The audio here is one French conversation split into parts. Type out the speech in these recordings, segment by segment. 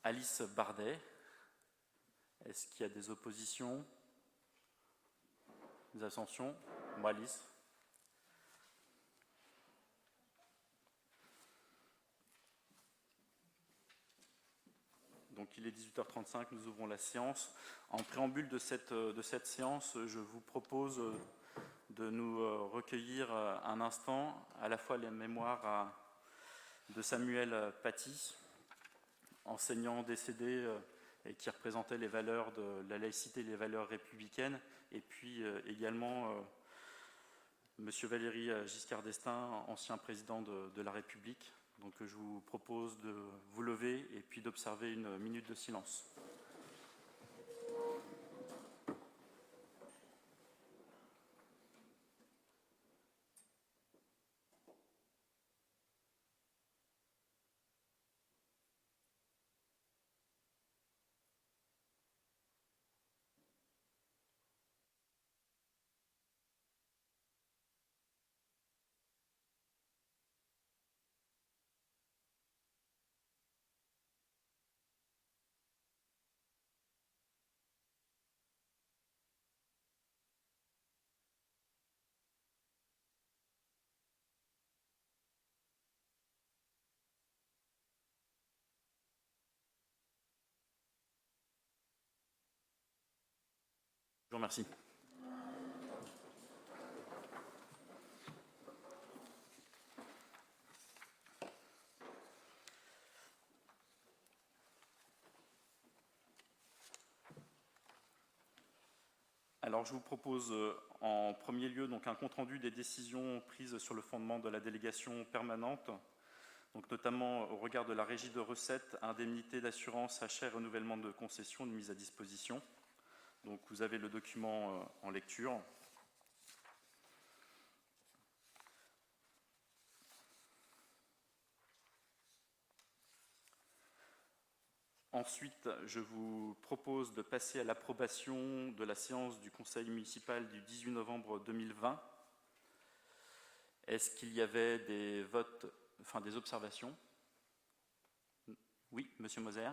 Alice Bardet. Est-ce qu'il y a des oppositions? Des abstentions? Moi, Alice. Donc il est 18h35, nous ouvrons la séance. En préambule de cette séance, je vous propose de nous recueillir un instant, à la fois les mémoires de Samuel Paty, enseignant décédé et qui représentait les valeurs de la laïcité et les valeurs républicaines, et puis également M. Valéry Giscard d'Estaing, ancien président de la République. Donc je vous propose de vous lever et puis d'observer une minute de silence. Je vous remercie. Alors je vous propose en premier lieu donc, un compte-rendu des décisions prises sur le fondement de la délégation permanente, donc notamment au regard de la régie de recettes, indemnités d'assurance, achat et renouvellement de concessions de mise à disposition. Donc vous avez le document en lecture. Ensuite, je vous propose de passer à l'approbation de la séance du Conseil municipal du 18 novembre 2020. Est-ce qu'il y avait des votes, enfin des observations? Oui, Monsieur Moser.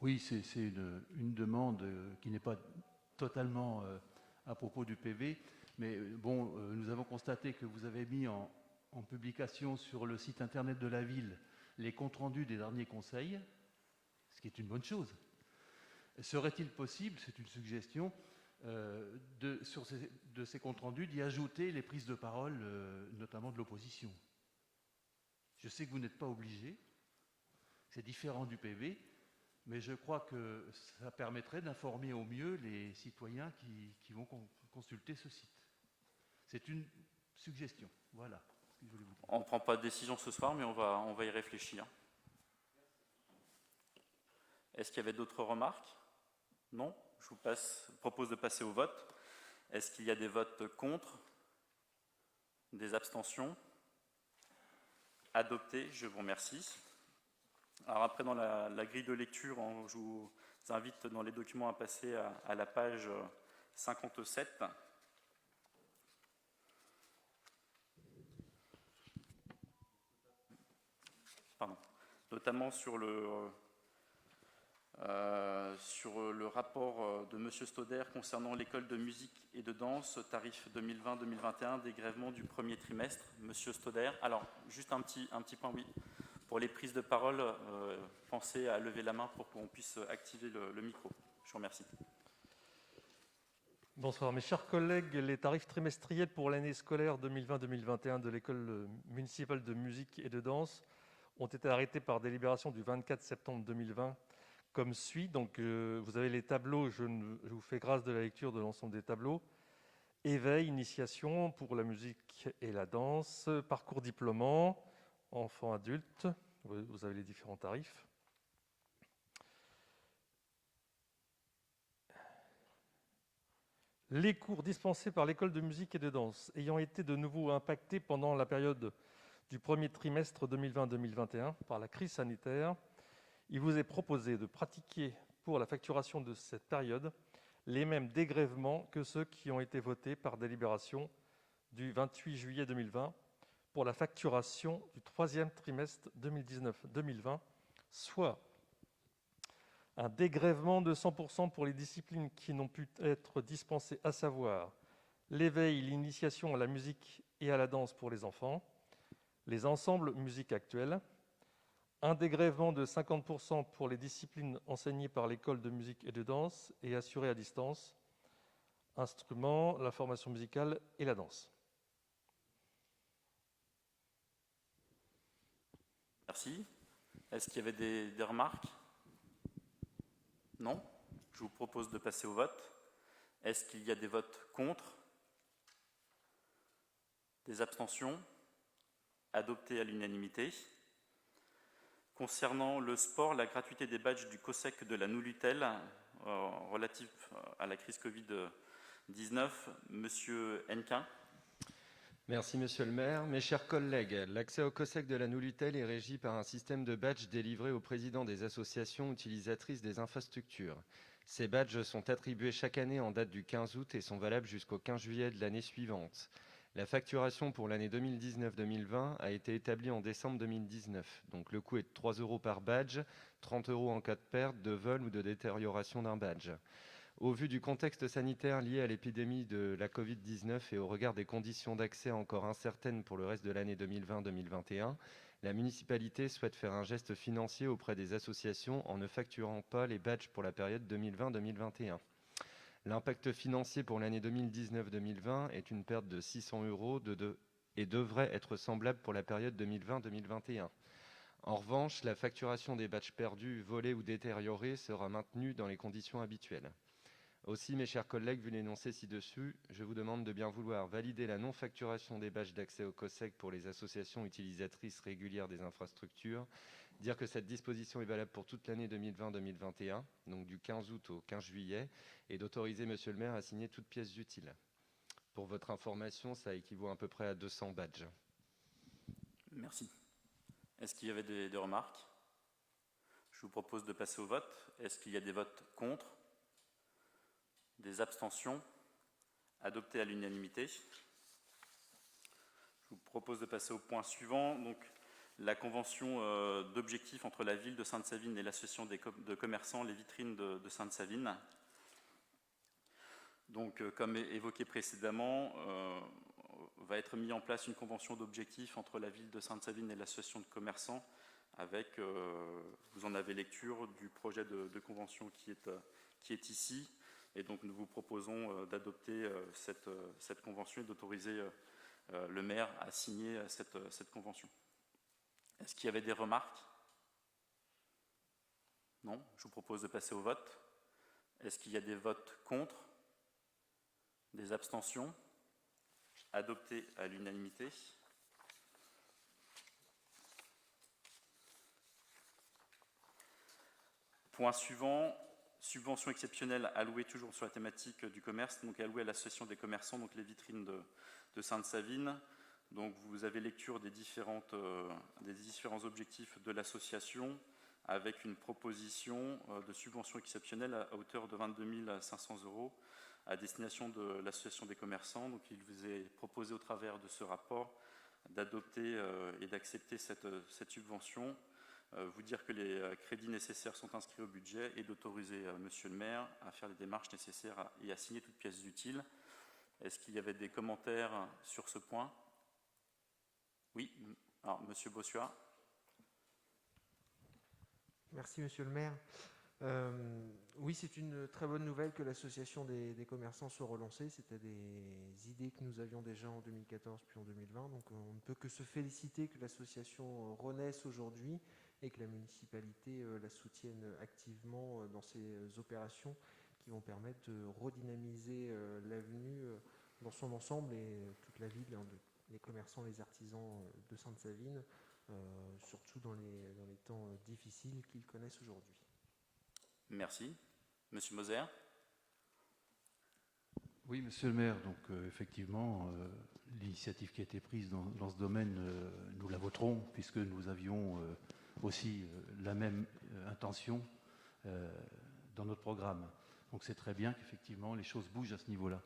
Oui, c'est une demande qui n'est pas totalement à propos du PV, mais bon, nous avons constaté que vous avez mis en publication sur le site internet de la ville les comptes rendus des derniers conseils, ce qui est une bonne chose. Serait-il possible, c'est une suggestion, de ces comptes rendus d'y ajouter les prises de parole, notamment de l'opposition? Je sais que vous n'êtes pas obligé, c'est différent du PV, mais je crois que ça permettrait d'informer au mieux les citoyens qui vont consulter ce site. C'est une suggestion, voilà ce que je voulais vous dire. On ne prend pas de décision ce soir, mais on va y réfléchir. Est-ce qu'il y avait d'autres remarques? Non? Je vous propose de passer au vote. Est-ce qu'il y a des votes contre? Des abstentions? Adopté, je vous remercie. Alors après, dans la grille de lecture, je vous invite dans les documents à passer à la page 57. Pardon. Notamment sur le rapport de M. Stoder concernant l'école de musique et de danse, tarif 2020-2021, dégrèvement du premier trimestre. M. Stoder, alors juste un petit point, oui. Pour les prises de parole, pensez à lever la main pour qu'on puisse activer le micro. Je vous remercie. Bonsoir mes chers collègues, les tarifs trimestriels pour l'année scolaire 2020-2021 de l'école municipale de musique et de danse ont été arrêtés par délibération du 24 septembre 2020 comme suit. Donc vous avez les tableaux, je vous fais grâce de la lecture de l'ensemble des tableaux. Éveil, initiation pour la musique et la danse, parcours diplômant, enfants adultes, vous avez les différents tarifs. Les cours dispensés par l'école de musique et de danse ayant été de nouveau impactés pendant la période du premier trimestre 2020-2021 par la crise sanitaire, il vous est proposé de pratiquer pour la facturation de cette période les mêmes dégrèvements que ceux qui ont été votés par délibération du 28 juillet 2020 pour la facturation du troisième trimestre 2019-2020, soit un dégrèvement de 100% pour les disciplines qui n'ont pu être dispensées, à savoir l'éveil, l'initiation à la musique et à la danse pour les enfants, les ensembles musique actuelle, un dégrèvement de 50% pour les disciplines enseignées par l'école de musique et de danse et assurées à distance, instruments, la formation musicale et la danse. Merci. Est-ce qu'il y avait des remarques? Non? Je vous propose de passer au vote. Est-ce qu'il y a des votes contre? Des abstentions? Adopté à l'unanimité. Concernant le sport, la gratuité des badges du COSEC de la Noulutel relatif à la crise Covid-19, Monsieur Henquin. Merci Monsieur le maire. Mes chers collègues, l'accès au COSEC de la Noulutel est régi par un système de badges délivré aux présidents des associations utilisatrices des infrastructures. Ces badges sont attribués chaque année en date du 15 août et sont valables jusqu'au 15 juillet de l'année suivante. La facturation pour l'année 2019-2020 a été établie en décembre 2019. Donc le coût est de 3 € par badge, 30 € en cas de perte, de vol ou de détérioration d'un badge. Au vu du contexte sanitaire lié à l'épidémie de la Covid-19 et au regard des conditions d'accès encore incertaines pour le reste de l'année 2020-2021, la municipalité souhaite faire un geste financier auprès des associations en ne facturant pas les badges pour la période 2020-2021. L'impact financier pour l'année 2019-2020 est une perte de 600 € et devrait être semblable pour la période 2020-2021. En revanche, la facturation des badges perdus, volés ou détériorés sera maintenue dans les conditions habituelles. Aussi, mes chers collègues, vu l'énoncé ci-dessus, je vous demande de bien vouloir valider la non-facturation des badges d'accès au COSEC pour les associations utilisatrices régulières des infrastructures, dire que cette disposition est valable pour toute l'année 2020-2021, donc du 15 août au 15 juillet, et d'autoriser Monsieur le maire à signer toutes pièces utiles. Pour votre information, ça équivaut à peu près à 200 badges. Merci. Est-ce qu'il y avait des remarques? Je vous propose de passer au vote. Est-ce qu'il y a des votes contre? Des abstentions? Adopté à l'unanimité. Je vous propose de passer au point suivant. Donc, la convention d'objectifs entre la ville de Sainte-Savine et l'association de commerçants Les Vitrines de Sainte-Savine. Donc, comme évoqué précédemment, va être mis en place une convention d'objectifs entre la ville de Sainte-Savine et l'association de commerçants avec, vous en avez lecture, du projet de convention qui est ici. Et donc, nous vous proposons d'adopter cette convention et d'autoriser le maire à signer cette convention. Est-ce qu'il y avait des remarques? Non. Je vous propose de passer au vote. Est-ce qu'il y a des votes contre? Des abstentions? Adopté à l'unanimité. Point suivant, subvention exceptionnelle allouée toujours sur la thématique du commerce, donc allouée à l'association des commerçants, donc les vitrines de Sainte-Savine. Donc vous avez lecture des différents objectifs de l'association avec une proposition de subvention exceptionnelle à hauteur de 22 500 € à destination de l'association des commerçants. Donc il vous est proposé au travers de ce rapport d'adopter et d'accepter cette subvention, vous dire que les crédits nécessaires sont inscrits au budget et d'autoriser Monsieur le maire à faire les démarches nécessaires et à signer toutes pièces utiles. Est-ce qu'il y avait des commentaires sur ce point? Oui. Alors, Monsieur Bossuat. Merci Monsieur le maire. Oui, c'est une très bonne nouvelle que l'association des commerçants soit relancée. C'était des idées que nous avions déjà en 2014 puis en 2020. Donc on ne peut que se féliciter que l'association renaisse aujourd'hui et que la municipalité la soutienne activement dans ces opérations qui vont permettre de redynamiser l'avenue dans son ensemble et toute la ville, les commerçants, les artisans de Sainte-Savine, surtout dans les temps difficiles qu'ils connaissent aujourd'hui. Merci. Monsieur Moser. Oui, monsieur le maire, donc effectivement, l'initiative qui a été prise dans ce domaine, nous la voterons, puisque nous avions aussi la même intention dans notre programme. Donc c'est très bien qu'effectivement les choses bougent à ce niveau-là.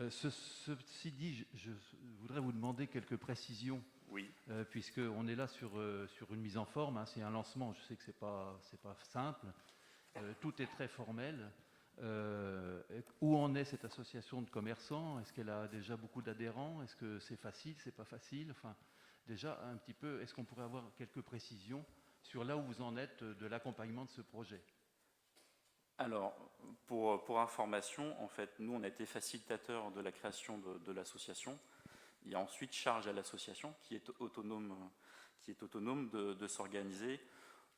Ceci dit, je voudrais vous demander quelques précisions Oui. Puisqu'on est là sur une mise en forme, hein, c'est un lancement, je sais que c'est pas simple, tout est très formel. Où en est cette association de commerçants? Est-ce qu'elle a déjà beaucoup d'adhérents? Est-ce que c'est facile, c'est pas facile? Enfin, déjà un petit peu, est-ce qu'on pourrait avoir quelques précisions sur là où vous en êtes de l'accompagnement de ce projet? Alors, pour information, en fait, nous, on a été facilitateur de la création de l'association. Il y a ensuite charge à l'association qui est autonome de s'organiser,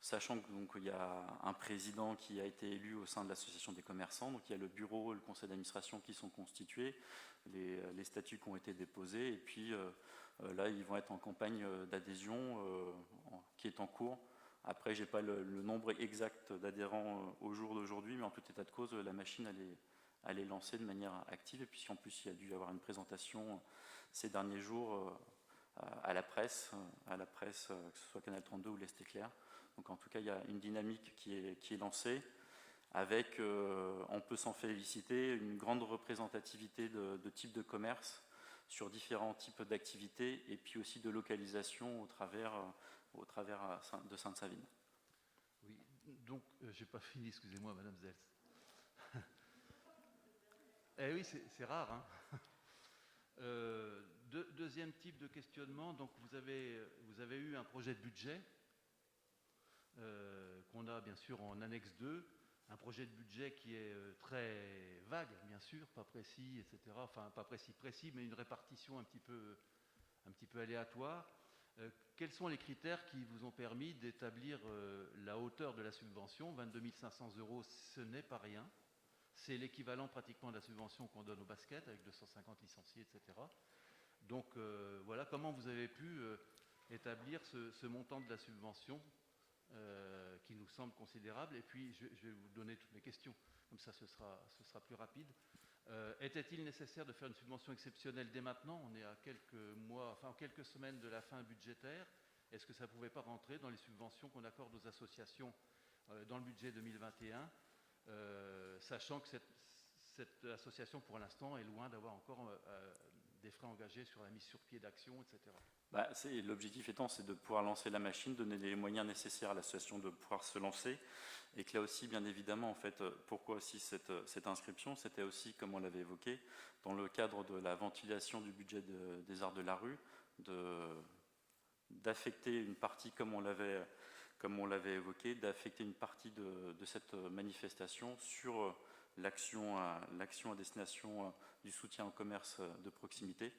sachant que donc, il y a un président qui a été élu au sein de l'association des commerçants, donc il y a le bureau et le conseil d'administration qui sont constitués, les statuts qui ont été déposés, et puis là, ils vont être en campagne d'adhésion qui est en cours. Après, je n'ai pas le nombre exact d'adhérents au jour d'aujourd'hui, mais en tout état de cause, la machine, elle est lancée de manière active, et puis en plus, il y a dû y avoir une présentation ces derniers jours à la presse, que ce soit Canal 32 ou l'Est Éclair. Donc en tout cas, il y a une dynamique qui est lancée avec, on peut s'en féliciter, une grande représentativité de types de commerce sur différents types d'activités et puis aussi de localisation au travers de Sainte-Savine. Oui, donc, j'ai pas fini, excusez-moi, Madame Zels. Eh oui, c'est rare, hein. Deuxième type de questionnement, donc vous avez eu un projet de budget qu'on a bien sûr en annexe 2, un projet de budget qui est très vague, bien sûr, pas précis, etc. Enfin, pas précis, mais une répartition un petit peu aléatoire. Quels sont les critères qui vous ont permis d'établir la hauteur de la subvention? 22 500 €, ce n'est pas rien. C'est l'équivalent pratiquement de la subvention qu'on donne au basket, avec 250 licenciés, etc. Donc voilà, comment vous avez pu établir ce montant de la subvention qui nous semble considérable. Et puis, je vais vous donner toutes mes questions, comme ça ce sera plus rapide. Était-il nécessaire de faire une subvention exceptionnelle dès maintenant? On est à quelques mois, enfin quelques semaines de la fin budgétaire. Est-ce que ça ne pouvait pas rentrer dans les subventions qu'on accorde aux associations dans le budget 2021, sachant que cette association, pour l'instant, est loin d'avoir encore des frais engagés sur la mise sur pied d'actions, etc. L'objectif étant, c'est de pouvoir lancer la machine, donner les moyens nécessaires à l'association de pouvoir se lancer. Et que là aussi, bien évidemment, en fait, pourquoi aussi cette inscription? C'était aussi, comme on l'avait évoqué, dans le cadre de la ventilation du budget des Arts de la Rue, d'affecter une partie, comme on l'avait évoqué, d'affecter une partie de cette manifestation sur l'action à destination du soutien au commerce de proximité.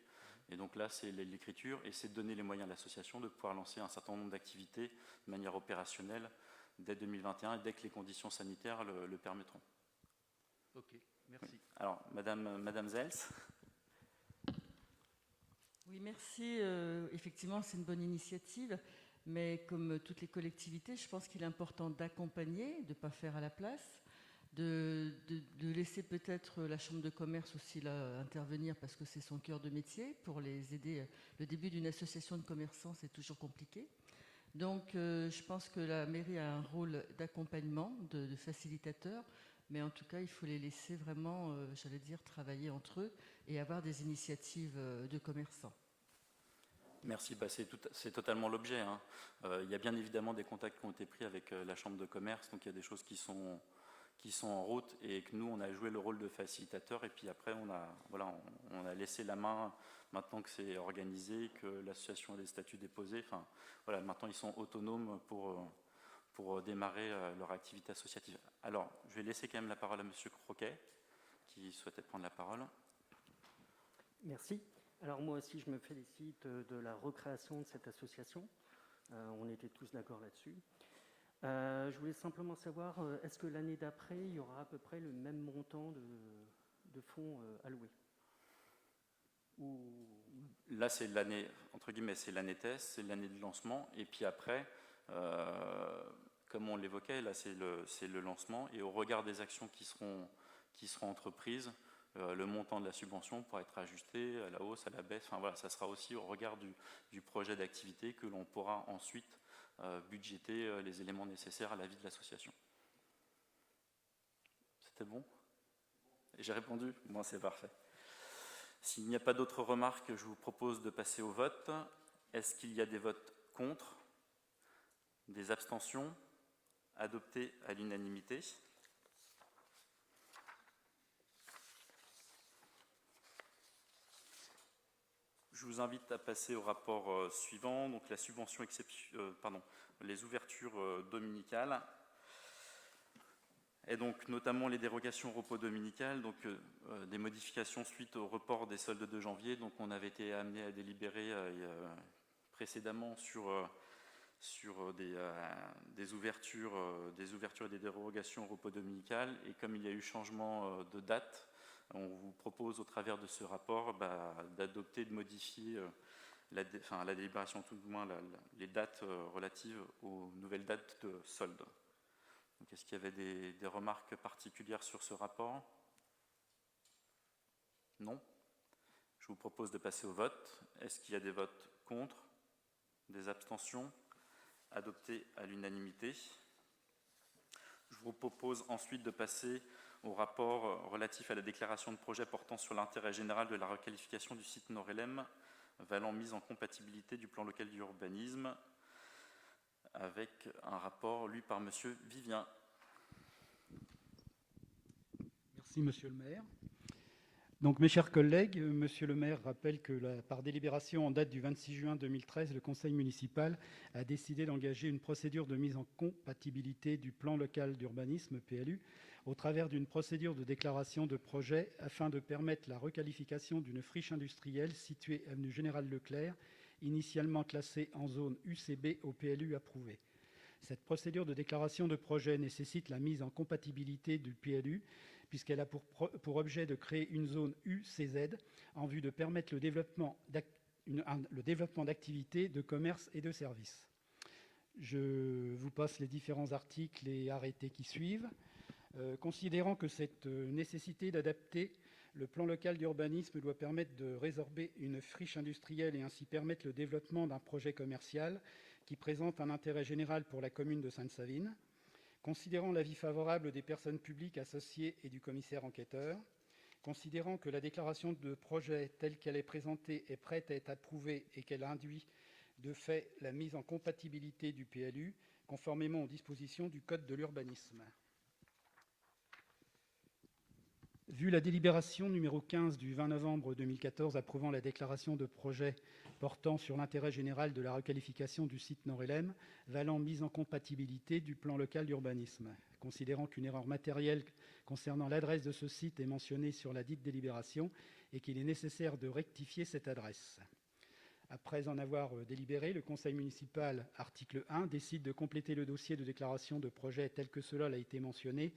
Et donc là, c'est l'écriture, et c'est de donner les moyens à l'association de pouvoir lancer un certain nombre d'activités de manière opérationnelle dès 2021, et dès que les conditions sanitaires le permettront. Ok, merci. Oui. Alors, Madame Zels. Oui, merci. Effectivement, c'est une bonne initiative, mais comme toutes les collectivités, je pense qu'il est important d'accompagner, de ne pas faire à la place, de laisser peut-être la chambre de commerce aussi là intervenir parce que c'est son cœur de métier pour les aider. Le début d'une association de commerçants, c'est toujours compliqué. Donc, je pense que la mairie a un rôle d'accompagnement, de facilitateur, mais en tout cas, il faut les laisser vraiment, j'allais dire, travailler entre eux et avoir des initiatives de commerçants. Merci, c'est totalement l'objet. Hein. Il y a bien évidemment des contacts qui ont été pris avec la chambre de commerce, donc il y a des choses qui sont en route et que nous, on a joué le rôle de facilitateur, et puis après, on a laissé la main, maintenant que c'est organisé, que l'association a des statuts déposés. Enfin, voilà, maintenant, ils sont autonomes pour démarrer leur activité associative. Alors, je vais laisser quand même la parole à Monsieur Croquet, qui souhaitait prendre la parole. Merci. Alors moi aussi, je me félicite de la recréation de cette association. On était tous d'accord là-dessus. Je voulais simplement savoir, est-ce que l'année d'après, il y aura à peu près le même montant de fonds alloués? Là, c'est l'année, entre guillemets, c'est l'année test, c'est l'année de lancement. Et puis après, comme on l'évoquait, là, c'est le lancement. Et au regard des actions qui seront entreprises, le montant de la subvention pourra être ajusté à la hausse, à la baisse. Enfin, voilà, ça sera aussi au regard du projet d'activité que l'on pourra ensuite budgéter les éléments nécessaires à la vie de l'association. C'était bon? J'ai répondu? Bon, c'est parfait. S'il n'y a pas d'autres remarques, je vous propose de passer au vote. Est-ce qu'il y a des votes contre? Des abstentions? Adopté à l'unanimité. Je vous invite à passer au rapport suivant, donc la subvention les ouvertures dominicales, et donc notamment les dérogations au repos dominical, donc des modifications suite au report des soldes de janvier. Donc on avait été amené à délibérer précédemment sur des ouvertures et des dérogations au repos dominical, et comme il y a eu changement de date, on vous propose au travers de ce rapport d'adopter, de modifier la délibération, tout du moins les dates relatives aux nouvelles dates de solde. Donc, est-ce qu'il y avait des remarques particulières sur ce rapport? Non. Je vous propose de passer au vote. Est-ce qu'il y a des votes contre? Des abstentions? Adopté à l'unanimité. Je vous propose ensuite de passer au rapport relatif à la déclaration de projet portant sur l'intérêt général de la requalification du site Nord-Elem, valant mise en compatibilité du plan local d'urbanisme, avec un rapport lu par Monsieur Vivien. Merci Monsieur le maire. Donc, mes chers collègues, Monsieur le maire rappelle que par délibération en date du 26 juin 2013, le conseil municipal a décidé d'engager une procédure de mise en compatibilité du plan local d'urbanisme, PLU, au travers d'une procédure de déclaration de projet afin de permettre la requalification d'une friche industrielle située avenue Général Leclerc, initialement classée en zone UCB au PLU approuvé. Cette procédure de déclaration de projet nécessite la mise en compatibilité du PLU, puisqu'elle a pour objet de créer une zone UCZ en vue de permettre le développement d'activités, de commerce et de services. Je vous passe les différents articles et arrêtés qui suivent. Considérant que cette nécessité d'adapter le plan local d'urbanisme doit permettre de résorber une friche industrielle et ainsi permettre le développement d'un projet commercial qui présente un intérêt général pour la commune de Sainte-Savine, considérant l'avis favorable des personnes publiques associées et du commissaire enquêteur, considérant que la déclaration de projet telle qu'elle est présentée est prête à être approuvée et qu'elle induit de fait la mise en compatibilité du PLU, conformément aux dispositions du Code de l'urbanisme. Vu la délibération numéro 15 du 20 novembre 2014 approuvant la déclaration de projet portant sur l'intérêt général de la requalification du site Nord-Elem, valant mise en compatibilité du plan local d'urbanisme, considérant qu'une erreur matérielle concernant l'adresse de ce site est mentionnée sur la dite délibération et qu'il est nécessaire de rectifier cette adresse. Après en avoir délibéré, le conseil municipal, article 1, décide de compléter le dossier de déclaration de projet tel que cela a été mentionné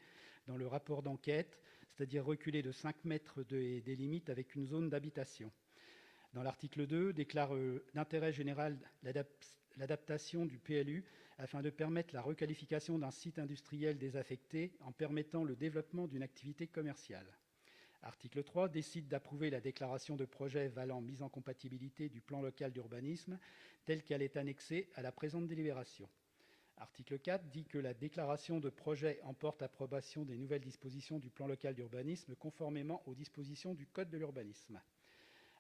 dans le rapport d'enquête, c'est-à-dire reculer de 5 mètres des limites avec une zone d'habitation. Dans l'article 2, déclare d'intérêt général l'adaptation du PLU afin de permettre la requalification d'un site industriel désaffecté en permettant le développement d'une activité commerciale. Article 3, décide d'approuver la déclaration de projet valant mise en compatibilité du plan local d'urbanisme telle qu'elle est annexée à la présente délibération. Article 4 dit que la déclaration de projet emporte approbation des nouvelles dispositions du plan local d'urbanisme conformément aux dispositions du Code de l'urbanisme.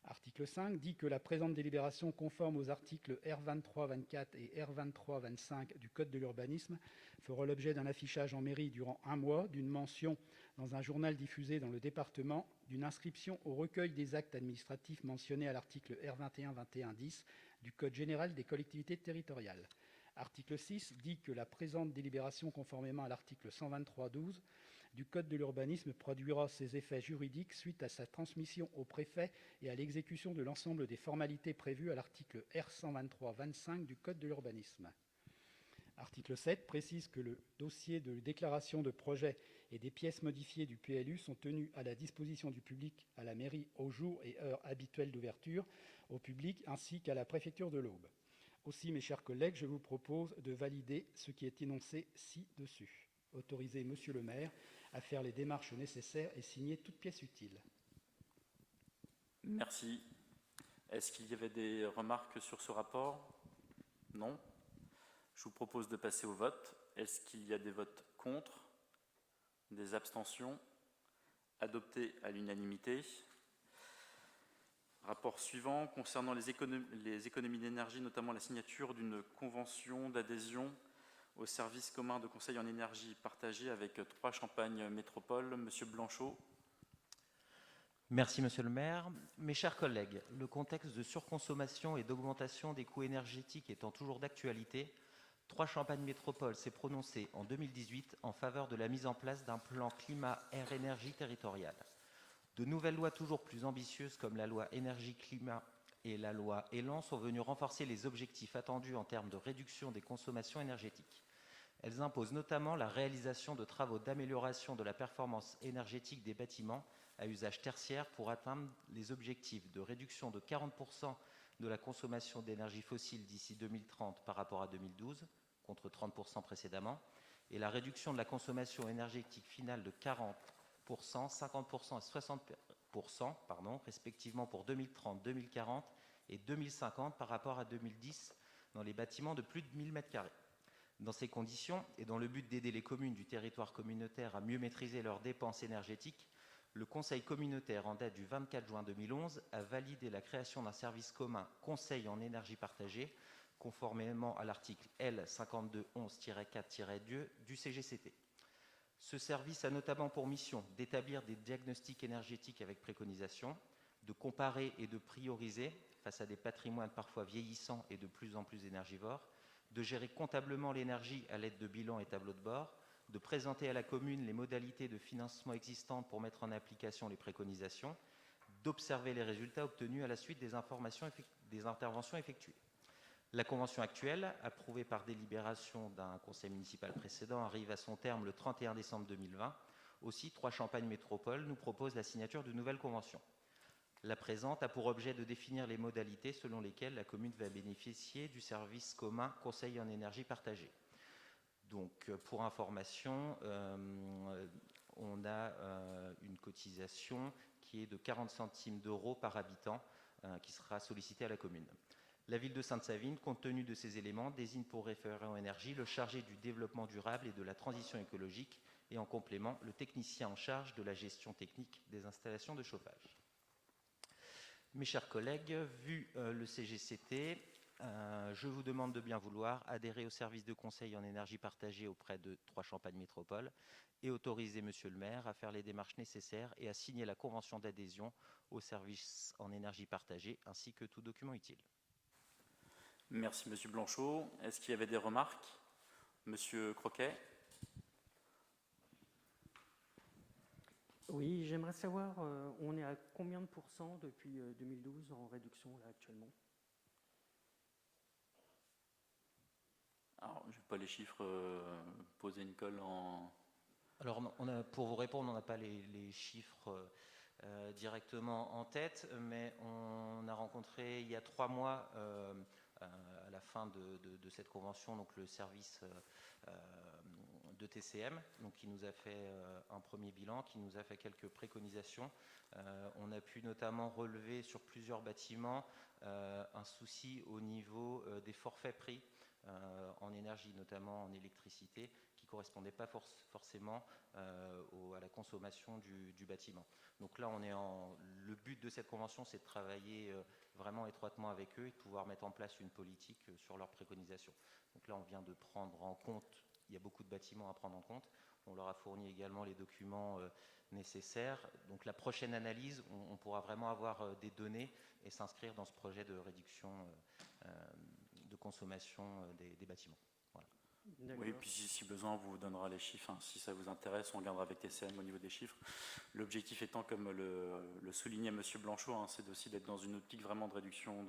Article 5 dit que la présente délibération conforme aux articles R23-24 et R23-25 du Code de l'urbanisme fera l'objet d'un affichage en mairie durant 1 mois, d'une mention dans un journal diffusé dans le département, d'une inscription au recueil des actes administratifs mentionnés à l'article R21-21-10 du Code général des collectivités territoriales. Article 6 dit que la présente délibération, conformément à l'article 123-12 du Code de l'urbanisme, produira ses effets juridiques suite à sa transmission au préfet et à l'exécution de l'ensemble des formalités prévues à l'article R123-25 du Code de l'urbanisme. Article 7 précise que le dossier de déclaration de projet et des pièces modifiées du PLU sont tenus à la disposition du public à la mairie aux jours et heures habituelles d'ouverture au public ainsi qu'à la préfecture de l'Aube. Aussi, mes chers collègues, je vous propose de valider ce qui est énoncé ci-dessus. Autorisez Monsieur le maire à faire les démarches nécessaires et signer toute pièce utile. Merci. Est-ce qu'il y avait des remarques sur ce rapport? Non. Je vous propose de passer au vote. Est-ce qu'il y a des votes contre? Des abstentions? Adopté à l'unanimité. Rapport suivant, concernant les économies d'énergie, notamment la signature d'une convention d'adhésion au service commun de conseil en énergie partagée avec 3 Champagne Métropole. Monsieur Blanchot. Merci Monsieur le maire. Mes chers collègues, le contexte de surconsommation et d'augmentation des coûts énergétiques étant toujours d'actualité, 3 Champagne Métropole s'est prononcé en 2018 en faveur de la mise en place d'un plan climat-air-énergie territorial. De nouvelles lois toujours plus ambitieuses comme la loi énergie-climat et la loi Élan sont venues renforcer les objectifs attendus en termes de réduction des consommations énergétiques. Elles imposent notamment la réalisation de travaux d'amélioration de la performance énergétique des bâtiments à usage tertiaire pour atteindre les objectifs de réduction de 40% de la consommation d'énergie fossile d'ici 2030 par rapport à 2012, contre 30% précédemment, et la réduction de la consommation énergétique finale de 40%, 50% et 60%, respectivement pour 2030, 2040 et 2050 par rapport à 2010 dans les bâtiments de plus de 1000 m². Dans ces conditions, et dans le but d'aider les communes du territoire communautaire à mieux maîtriser leurs dépenses énergétiques, le Conseil communautaire, en date du 24 juin 2011, a validé la création d'un service commun conseil en énergie partagée, conformément à l'article L. 5211-4-2 du CGCT. Ce service a notamment pour mission d'établir des diagnostics énergétiques avec préconisation, de comparer et de prioriser face à des patrimoines parfois vieillissants et de plus en plus énergivores, de gérer comptablement l'énergie à l'aide de bilans et tableaux de bord, de présenter à la commune les modalités de financement existantes pour mettre en application les préconisations, d'observer les résultats obtenus à la suite des interventions effectuées. La convention actuelle, approuvée par délibération d'un conseil municipal précédent, arrive à son terme le 31 décembre 2020. Aussi, 3 Champagne Métropole nous propose la signature d'une nouvelle convention. La présente a pour objet de définir les modalités selon lesquelles la commune va bénéficier du service commun conseil en énergie partagée. Donc, pour information, on a une cotisation qui est de 40 centimes d'euros par habitant qui sera sollicitée à la commune. La ville de Sainte-Savine, compte tenu de ces éléments, désigne pour référent énergie le chargé du développement durable et de la transition écologique et en complément le technicien en charge de la gestion technique des installations de chauffage. Mes chers collègues, vu le CGCT, je vous demande de bien vouloir adhérer au service de conseil en énergie partagée auprès de 3 Champagne Métropole et autoriser Monsieur le maire à faire les démarches nécessaires et à signer la convention d'adhésion au service en énergie partagée ainsi que tout document utile. Merci Monsieur Blanchot. Est-ce qu'il y avait des remarques? Monsieur Croquet. Oui, j'aimerais savoir, on est à combien de pourcents depuis 2012 en réduction là actuellement? Alors, je n'ai pas les chiffres, poser une colle en... Alors, pour vous répondre, on n'a pas les chiffres directement en tête, mais on a rencontré il y a 3 mois, à la fin de cette convention, donc le service de TCM, donc qui nous a fait un premier bilan, qui nous a fait quelques préconisations. On a pu notamment relever sur plusieurs bâtiments un souci au niveau des forfaits pris en énergie, notamment en électricité, qui ne correspondaient pas forcément à la consommation du bâtiment. Donc là, le but de cette convention, c'est de travailler vraiment étroitement avec eux et de pouvoir mettre en place une politique sur leurs préconisations. Donc là, on vient de prendre en compte, il y a beaucoup de bâtiments à prendre en compte. On leur a fourni également les documents nécessaires. Donc la prochaine analyse, on pourra vraiment avoir des données et s'inscrire dans ce projet de réduction de consommation des bâtiments. Voilà. Oui, puis si besoin, on vous donnera les chiffres. Hein. Si ça vous intéresse, on regardera avec TCM au niveau des chiffres. L'objectif étant, comme le soulignait M. Blanchot, hein, c'est aussi d'être dans une optique vraiment de réduction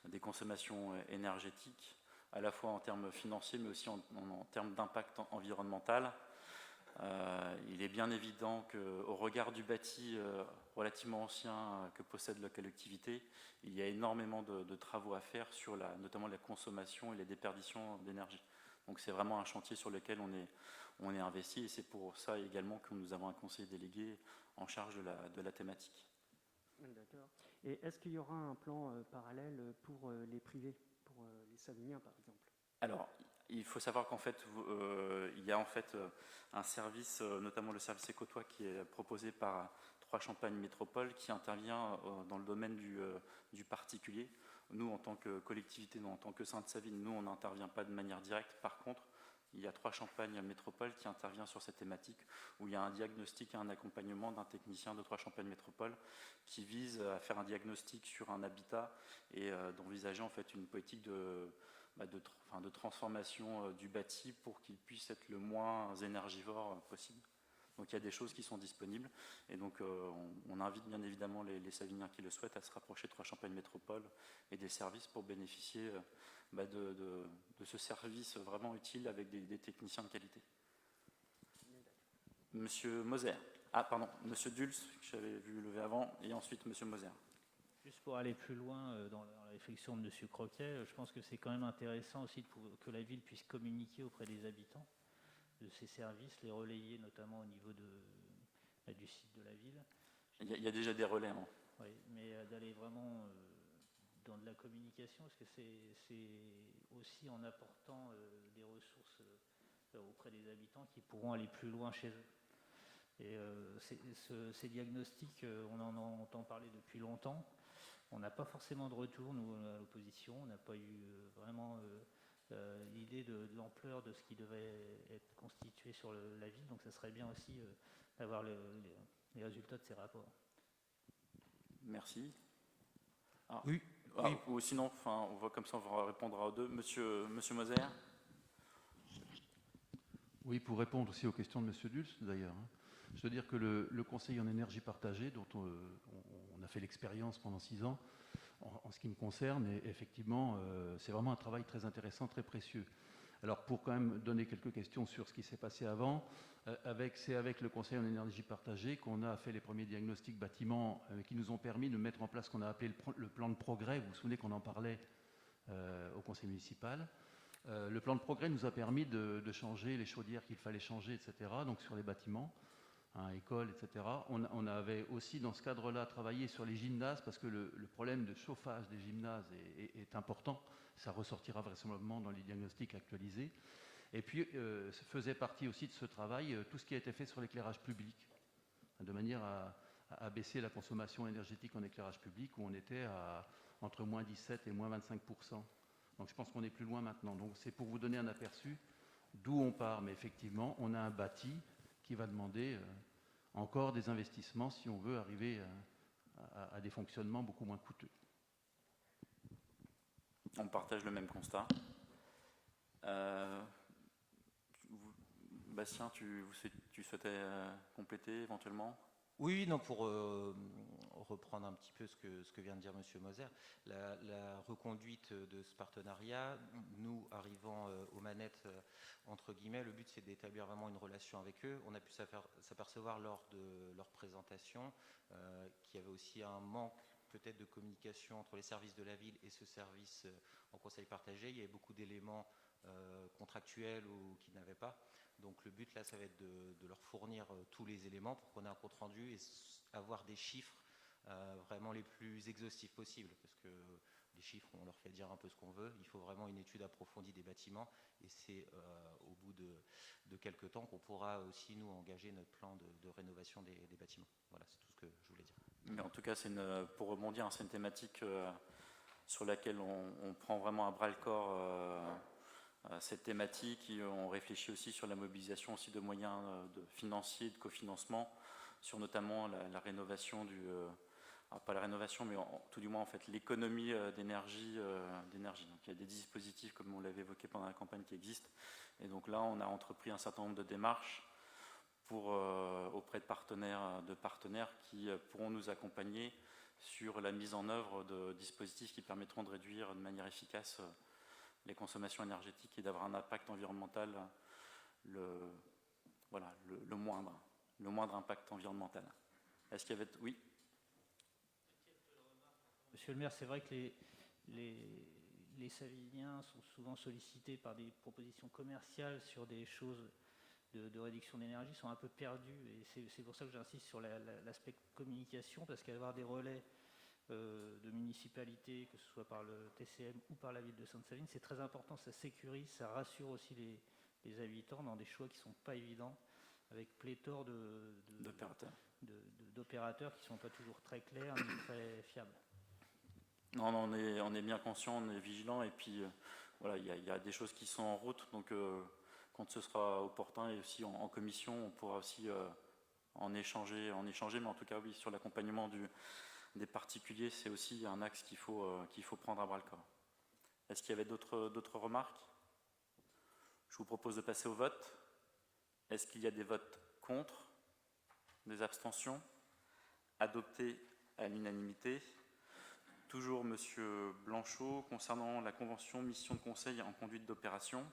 des consommations énergétiques, à la fois en termes financiers, mais aussi en termes d'impact environnemental. Il est bien évident qu'au regard du bâti relativement ancien que possède la collectivité, il y a énormément de travaux à faire sur notamment la consommation et les déperditions d'énergie. Donc c'est vraiment un chantier sur lequel on est investi et c'est pour ça également que nous avons un conseiller délégué en charge de la thématique. D'accord. Et est-ce qu'il y aura un plan parallèle pour les privés, pour les Saviniens par exemple? Alors, il faut savoir qu'en fait, il y a en fait un service, notamment le service Écotois, qui est proposé par Trois Champagnes Métropole qui intervient dans le domaine du particulier. Nous, en tant que collectivité, en tant que Sainte-Savine, nous, on n'intervient pas de manière directe. Par contre, il y a Trois Champagnes Métropole qui intervient sur cette thématique, où il y a un diagnostic et un accompagnement d'un technicien de Trois Champagnes Métropole qui vise à faire un diagnostic sur un habitat et d'envisager en fait une politique de transformation du bâti pour qu'il puisse être le moins énergivore possible. Donc il y a des choses qui sont disponibles et donc on invite bien évidemment les Saviniens qui le souhaitent à se rapprocher de Trois Champagnes Métropole et des services pour bénéficier de ce service vraiment utile avec des techniciens de qualité. Monsieur Moser. Ah pardon, Monsieur Dulce, que j'avais vu lever avant, et ensuite Monsieur Moser. Juste pour aller plus loin dans la réflexion de Monsieur Croquet, je pense que c'est quand même intéressant aussi que la ville puisse communiquer auprès des habitants de ces services, les relayer notamment au niveau du site de la ville. Il y a déjà des relais. Hein. Oui, mais d'aller vraiment dans de la communication, parce que c'est aussi en apportant des ressources auprès des habitants qui pourront aller plus loin chez eux. Et ces diagnostics, on en entend parler depuis longtemps. On n'a pas forcément de retour, nous, à l'opposition. On n'a pas eu vraiment l'idée de l'ampleur de ce qui devait être constitué sur la ville. Donc ça serait bien aussi d'avoir les résultats de ces rapports. Merci. Oui. Ou sinon, on voit comme ça, on va répondre aux deux. Monsieur Moser. Oui, pour répondre aussi aux questions de Monsieur Dulce, d'ailleurs. Je veux dire que le Conseil en énergie partagée, dont on a fait l'expérience pendant 6 ans, en ce qui me concerne, et effectivement, c'est vraiment un travail très intéressant, très précieux. Alors, pour quand même donner quelques questions sur ce qui s'est passé avant, c'est avec le Conseil en énergie partagée qu'on a fait les premiers diagnostics bâtiments qui nous ont permis de mettre en place ce qu'on a appelé le plan de progrès. Vous vous souvenez qu'on en parlait au Conseil municipal. Le plan de progrès nous a permis de changer les chaudières qu'il fallait changer, etc., donc sur les bâtiments. Écoles, etc. On avait aussi dans ce cadre-là travaillé sur les gymnases parce que le problème de chauffage des gymnases est important. Ça ressortira vraisemblablement dans les diagnostics actualisés. Et puis, faisait partie aussi de ce travail tout ce qui a été fait sur l'éclairage public, de manière à baisser la consommation énergétique en éclairage public où on était entre moins 17 et moins 25%. Donc je pense qu'on est plus loin maintenant. Donc c'est pour vous donner un aperçu d'où on part. Mais effectivement, on a un bâti qui va demander encore des investissements si on veut arriver à des fonctionnements beaucoup moins coûteux. On partage le même constat. Bastien, tu souhaitais compléter éventuellement ? Oui, non, pour reprendre un petit peu ce que vient de dire M. Moser, la reconduite de ce partenariat, nous arrivant aux manettes, entre guillemets, le but c'est d'établir vraiment une relation avec eux. On a pu s'apercevoir lors de leur présentation qu'il y avait aussi un manque peut-être de communication entre les services de la ville et ce service en conseil partagé. Il y avait beaucoup d'éléments contractuels ou qui n'avaient pas. Donc le but là, ça va être de leur fournir tous les éléments pour qu'on ait un compte rendu et avoir des chiffres vraiment les plus exhaustifs possibles. Parce que les chiffres, on leur fait dire un peu ce qu'on veut. Il faut vraiment une étude approfondie des bâtiments et c'est au bout de quelques temps qu'on pourra aussi nous engager notre plan de rénovation des bâtiments. Voilà, c'est tout ce que je voulais dire. Mais en tout cas, pour rebondir, c'est une thématique sur laquelle on prend vraiment à bras le corps cette thématique. On réfléchit aussi sur la mobilisation aussi de moyens financiers, de cofinancement, sur notamment la rénovation pas la rénovation, mais tout du moins en fait l'économie d'énergie. Donc il y a des dispositifs, comme on l'avait évoqué pendant la campagne, qui existent. Et donc là, on a entrepris un certain nombre de démarches auprès de partenaires qui pourront nous accompagner sur la mise en œuvre de dispositifs qui permettront de réduire de manière efficace les consommations énergétiques et d'avoir un impact environnemental le moindre impact environnemental. Est-ce qu'il y avait... Oui. Monsieur le maire, c'est vrai que les Saviniens sont souvent sollicités par des propositions commerciales sur des choses de réduction d'énergie, sont un peu perdus. Et c'est pour ça que j'insiste sur l'aspect communication, parce qu'avoir des relais de municipalités, que ce soit par le TCM ou par la ville de Sainte-Savine, c'est très important, ça sécurise, ça rassure aussi les habitants dans des choix qui ne sont pas évidents. avec pléthore d'opérateurs qui ne sont pas toujours très clairs ni très fiables. Non, on est bien conscient, on est vigilant, et puis voilà, il y a des choses qui sont en route, donc quand ce sera opportun, et aussi en commission, on pourra aussi en échanger, mais en tout cas, oui, sur l'accompagnement des particuliers, c'est aussi un axe qu'il faut prendre à bras-le-corps. Est-ce qu'il y avait d'autres remarques? Je vous propose de passer au vote. Est-ce qu'il y a des votes contre? Des abstentions? Adopté à l'unanimité. Toujours Monsieur Blanchot, concernant la convention mission de conseil en conduite d'opération.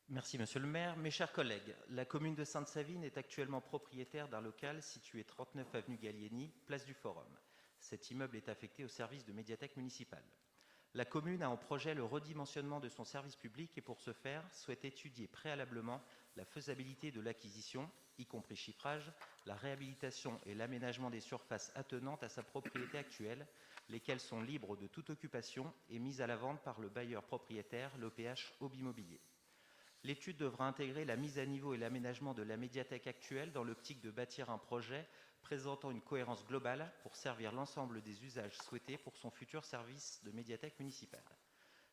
Merci Monsieur le maire. Mes chers collègues, la commune de Sainte-Savine est actuellement propriétaire d'un local situé 39 avenue Gallieni, place du Forum. Cet immeuble est affecté au service de médiathèque municipale. La commune a en projet le redimensionnement de son service public et pour ce faire, souhaite étudier préalablement la faisabilité de l'acquisition, y compris chiffrage, la réhabilitation et l'aménagement des surfaces attenantes à sa propriété actuelle, lesquelles sont libres de toute occupation et mises à la vente par le bailleur propriétaire, l'OPH Obimmobilier. L'étude devra intégrer la mise à niveau et l'aménagement de la médiathèque actuelle dans l'optique de bâtir un projet présentant une cohérence globale pour servir l'ensemble des usages souhaités pour son futur service de médiathèque municipale.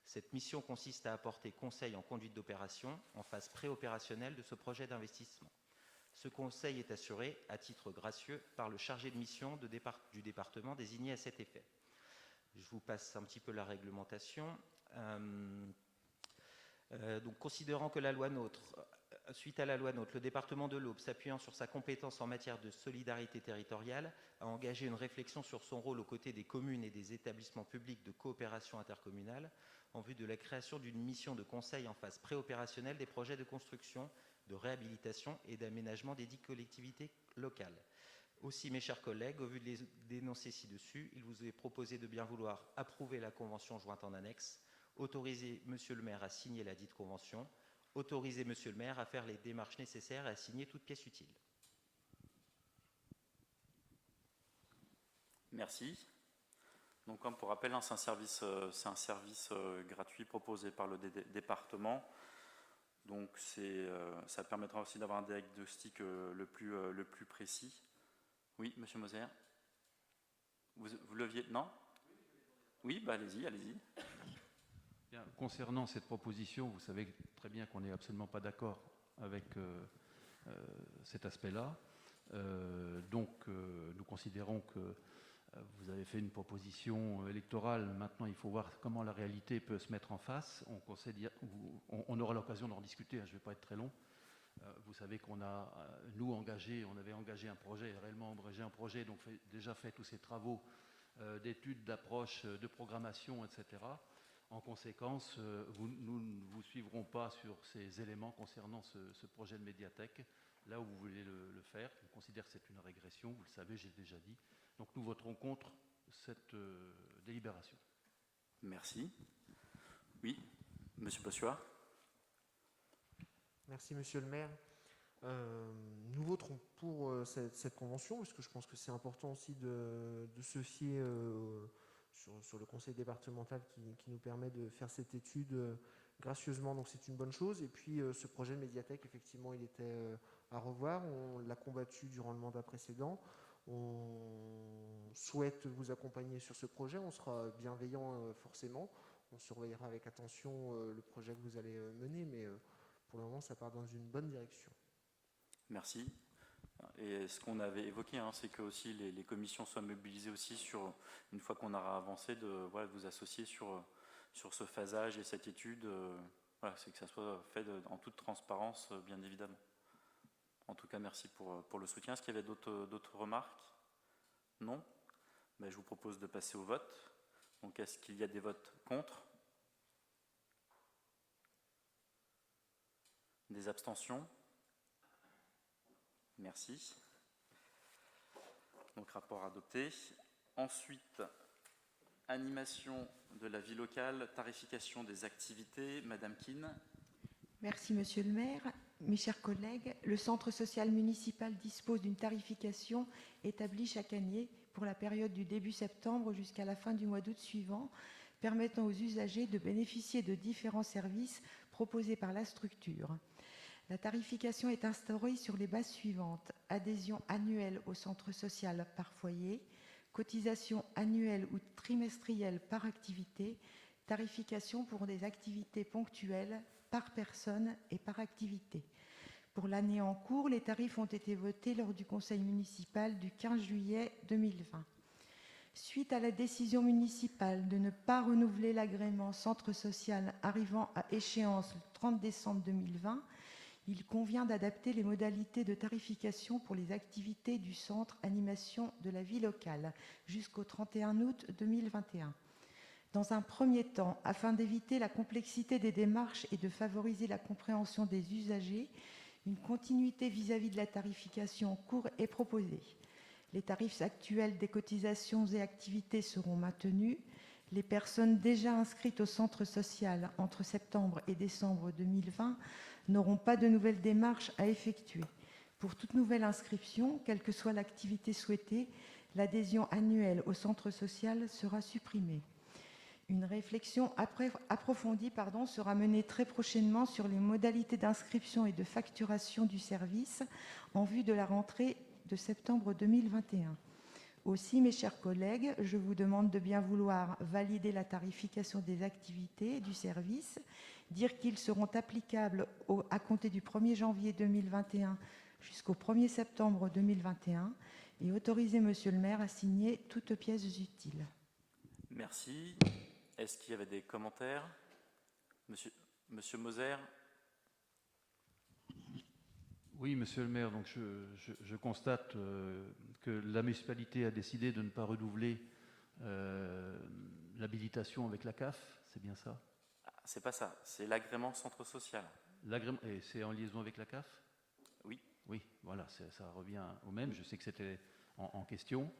Cette mission consiste à apporter conseil en conduite d'opération en phase préopérationnelle de ce projet d'investissement. Ce conseil est assuré, à titre gracieux, par le chargé de mission du département désigné à cet effet. Je vous passe un petit peu la réglementation. Donc, considérant que suite à la loi NOTRe, le département de l'Aube, s'appuyant sur sa compétence en matière de solidarité territoriale, a engagé une réflexion sur son rôle aux côtés des communes et des établissements publics de coopération intercommunale en vue de la création d'une mission de conseil en phase préopérationnelle des projets de construction, de réhabilitation et d'aménagement des 10 collectivités locales. Aussi, mes chers collègues, au vu de l'énoncé ci-dessus, il vous est proposé de bien vouloir approuver la convention jointe en annexe, autoriser Monsieur le maire à signer la dite convention, autoriser Monsieur le maire à faire les démarches nécessaires et à signer toute pièce utile. Merci. Donc, comme pour rappel, c'est un service gratuit proposé par le département. Donc, ça permettra aussi d'avoir un diagnostic le plus précis. Oui, Monsieur Moser. Vous leviez? Non? Oui, bah allez-y. Bien, concernant cette proposition, vous savez très bien qu'on n'est absolument pas d'accord avec cet aspect-là. Nous considérons que vous avez fait une proposition électorale. Maintenant, il faut voir comment la réalité peut se mettre en face. On aura l'occasion d'en discuter, je ne vais pas être très long. Vous savez qu'on a, on avait engagé un projet, réellement engagé un projet, donc déjà fait tous ces travaux d'études, d'approche, de programmation, etc. En conséquence, nous ne vous suivrons pas sur ces éléments concernant ce projet de médiathèque, là où vous voulez le faire. On considère que c'est une régression, vous le savez, j'ai déjà dit. Donc nous voterons contre cette délibération. Merci. Oui, Monsieur Bossuat. Merci Monsieur le maire. Nous voterons pour cette convention, parce que je pense que c'est important aussi de se fier sur le conseil départemental qui nous permet de faire cette étude gracieusement, donc c'est une bonne chose. Et puis ce projet de médiathèque, effectivement, il était à revoir. On l'a combattu durant le mandat précédent. On souhaite vous accompagner sur ce projet. On sera bienveillant forcément. On surveillera avec attention le projet que vous allez mener, mais pour le moment, ça part dans une bonne direction. Merci. Et ce qu'on avait évoqué, c'est que aussi les commissions soient mobilisées aussi sur, une fois qu'on aura avancé, de vous associer sur ce phasage et cette étude. C'est que ça soit fait en toute transparence, bien évidemment. En tout cas, merci pour le soutien. Est-ce qu'il y avait d'autres remarques? Non? Je vous propose de passer au vote. Donc, est-ce qu'il y a des votes contre? Des abstentions? Merci. Donc, rapport adopté. Ensuite, animation de la vie locale, tarification des activités. Madame Keane. Merci, Monsieur le maire. Mes chers collègues, le centre social municipal dispose d'une tarification établie chaque année pour la période du début septembre jusqu'à la fin du mois d'août suivant, permettant aux usagers de bénéficier de différents services proposés par la structure. La tarification est instaurée sur les bases suivantes: adhésion annuelle au centre social par foyer, cotisation annuelle ou trimestrielle par activité, tarification pour des activités ponctuelles par personne et par activité. Pour l'année en cours, les tarifs ont été votés lors du conseil municipal du 15 juillet 2020. Suite à la décision municipale de ne pas renouveler l'agrément centre social arrivant à échéance le 30 décembre 2020, il convient d'adapter les modalités de tarification pour les activités du centre animation de la vie locale jusqu'au 31 août 2021. Dans un premier temps, afin d'éviter la complexité des démarches et de favoriser la compréhension des usagers, une continuité vis-à-vis de la tarification en cours est proposée. Les tarifs actuels des cotisations et activités seront maintenus. Les personnes déjà inscrites au centre social entre septembre et décembre 2020 n'auront pas de nouvelles démarches à effectuer. Pour toute nouvelle inscription, quelle que soit l'activité souhaitée, l'adhésion annuelle au centre social sera supprimée. Une réflexion approfondie sera menée très prochainement sur les modalités d'inscription et de facturation du service en vue de la rentrée de septembre 2021. Aussi, mes chers collègues, je vous demande de bien vouloir valider la tarification des activités et du service, dire qu'ils seront applicables à compter du 1er janvier 2021 jusqu'au 1er septembre 2021 et autoriser Monsieur le maire à signer toutes pièces utiles. Merci. Est-ce qu'il y avait des commentaires? Monsieur Moser? Oui, monsieur le maire, donc je constate que la municipalité a décidé de ne pas renouveler l'habilitation avec la CAF, c'est bien ça? C'est pas ça, c'est l'agrément centre social. L'agrément, et c'est en liaison avec la CAF? Oui. Oui, voilà, ça revient au même, je sais que c'était en question.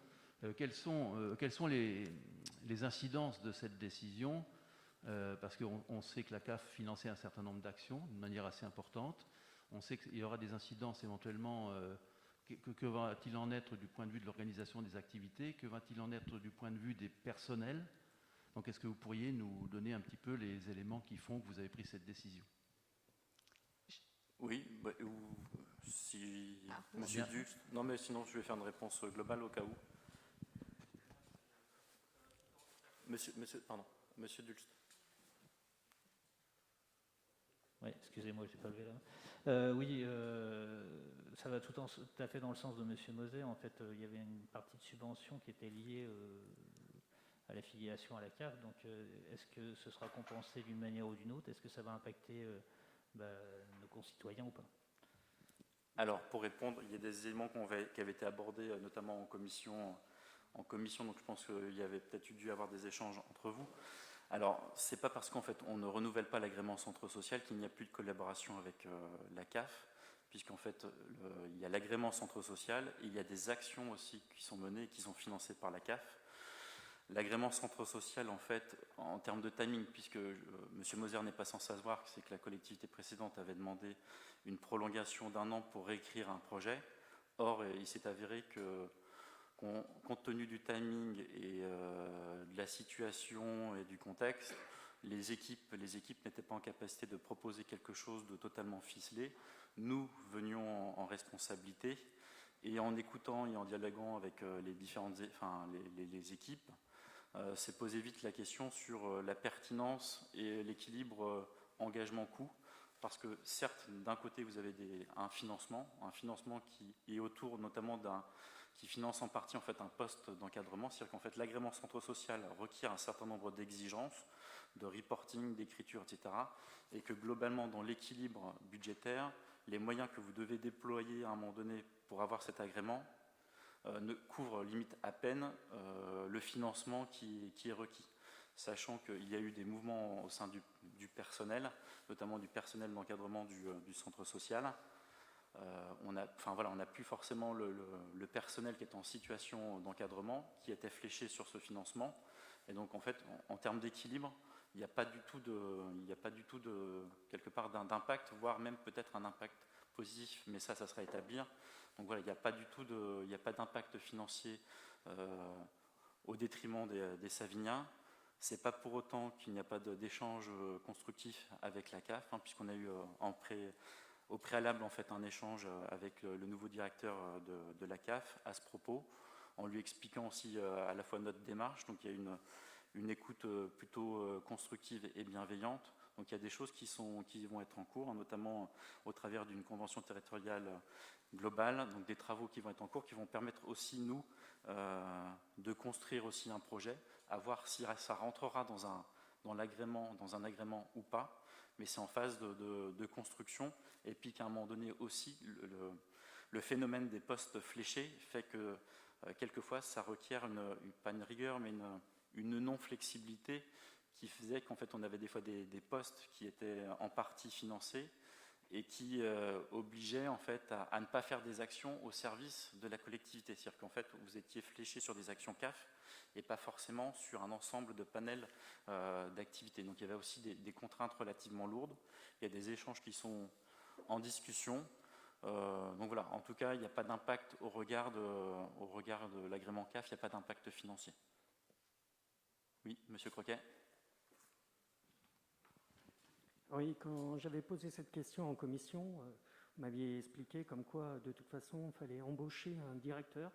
Quelles sont les incidences de cette décision? Parce qu'on sait que la CAF finançait un certain nombre d'actions de manière assez importante. On sait qu'il y aura des incidences éventuellement. Que va-t-il en être du point de vue de l'organisation des activités? Que va-t-il en être du point de vue des personnels? Donc, est-ce que vous pourriez nous donner un petit peu les éléments qui font que vous avez pris cette décision? Oui, si Monsieur Dux... Non, mais sinon, je vais faire une réponse globale au cas où. Monsieur Dulst. Oui, excusez-moi, je n'ai pas levé là. Oui, ça va tout à fait dans le sens de M. Moser. En fait, il y avait une partie de subvention qui était liée à l'affiliation à la CAF. Donc, est-ce que ce sera compensé d'une manière ou d'une autre? Est-ce que ça va impacter nos concitoyens ou pas? Alors, pour répondre, il y a des éléments qui avaient été abordés, notamment en commission, donc je pense qu'il y avait peut-être dû y avoir des échanges entre vous. Alors, c'est pas parce qu'en fait on ne renouvelle pas l'agrément centre social qu'il n'y a plus de collaboration avec la CAF, puisqu'en fait il y a l'agrément centre social et il y a des actions aussi qui sont menées et qui sont financées par la CAF. L'agrément centre social, en fait, en termes de timing, puisque M. Moser n'est pas sans savoir, c'est que la collectivité précédente avait demandé une prolongation d'1 an pour réécrire un projet. Or, il s'est avéré que, compte tenu du timing et de la situation et du contexte, les équipes n'étaient pas en capacité de proposer quelque chose de totalement ficelé. Nous venions en responsabilité et en écoutant et en dialoguant avec les équipes, s'est posé vite la question sur la pertinence et l'équilibre engagement-coût. Parce que certes, d'un côté, vous avez un financement qui est autour notamment qui finance en partie en fait un poste d'encadrement, c'est-à-dire qu'en fait l'agrément centre social requiert un certain nombre d'exigences, de reporting, d'écriture, etc. Et que globalement, dans l'équilibre budgétaire, les moyens que vous devez déployer à un moment donné pour avoir cet agrément ne couvrent limite à peine le financement qui est requis. Sachant qu'il y a eu des mouvements au sein du personnel, notamment du personnel d'encadrement du centre social. On n'a plus forcément le personnel qui est en situation d'encadrement, qui était fléché sur ce financement. Et donc, en fait, en termes d'équilibre, il n'y a pas du tout quelque part d'impact, voire même peut-être un impact positif, mais ça sera à établir. Donc voilà, il n'y a pas d'impact financier au détriment des Saviniens. C'est pas pour autant qu'il n'y a pas d'échange constructif avec la CAF, puisqu'on a eu au préalable en fait un échange avec le nouveau directeur de la CAF à ce propos, en lui expliquant aussi à la fois notre démarche. Donc il y a une écoute plutôt constructive et bienveillante. Donc il y a des choses qui vont être en cours, notamment au travers d'une convention territoriale globale, donc des travaux qui vont être en cours, qui vont permettre aussi, nous, de construire aussi un projet, à voir si ça rentrera dans un agrément ou pas, mais c'est en phase de construction, et puis qu'à un moment donné aussi, le phénomène des postes fléchés fait que quelquefois ça requiert pas une rigueur, mais une non-flexibilité qui faisait qu'en fait on avait des fois des postes qui étaient en partie financés et qui obligeaient en fait à ne pas faire des actions au service de la collectivité. C'est-à-dire qu'en fait vous étiez fléché sur des actions CAF et pas forcément sur un ensemble de panels d'activités. Donc il y avait aussi des contraintes relativement lourdes. Il y a des échanges qui sont en discussion. Donc voilà, en tout cas il n'y a pas d'impact au regard de l'agrément CAF, il n'y a pas d'impact financier. Oui, Monsieur Croquet. Oui, quand j'avais posé cette question en commission, vous m'aviez expliqué comme quoi, de toute façon, il fallait embaucher un directeur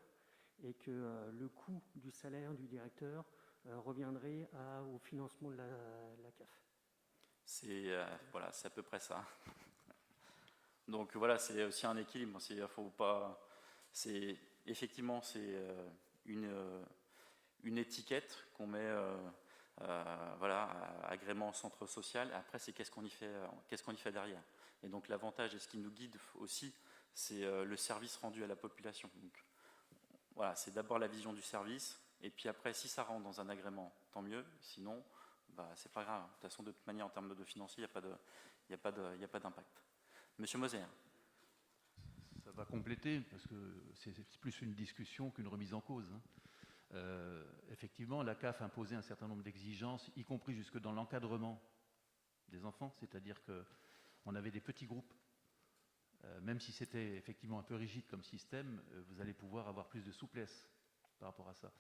et que le coût du salaire du directeur reviendrait au financement de la CAF. C'est à peu près ça. Donc voilà, c'est aussi un équilibre. Effectivement, c'est une étiquette qu'on met. Agrément centre social. Après, c'est qu'est-ce qu'on y fait derrière. Et donc l'avantage et ce qui nous guide aussi, c'est le service rendu à la population. Donc voilà, c'est d'abord la vision du service, et puis après, si ça rentre dans un agrément, tant mieux. Sinon, c'est pas grave. De toute façon, de toute manière, en termes de financier, il n'y a pas d'impact. Monsieur Moser. Ça va compléter, parce que c'est plus une discussion qu'une remise en cause. Effectivement, la CAF imposait un certain nombre d'exigences, y compris jusque dans l'encadrement des enfants, c'est-à-dire qu'on avait des petits groupes. Même si c'était effectivement un peu rigide comme système, vous allez pouvoir avoir plus de souplesse par rapport à ça.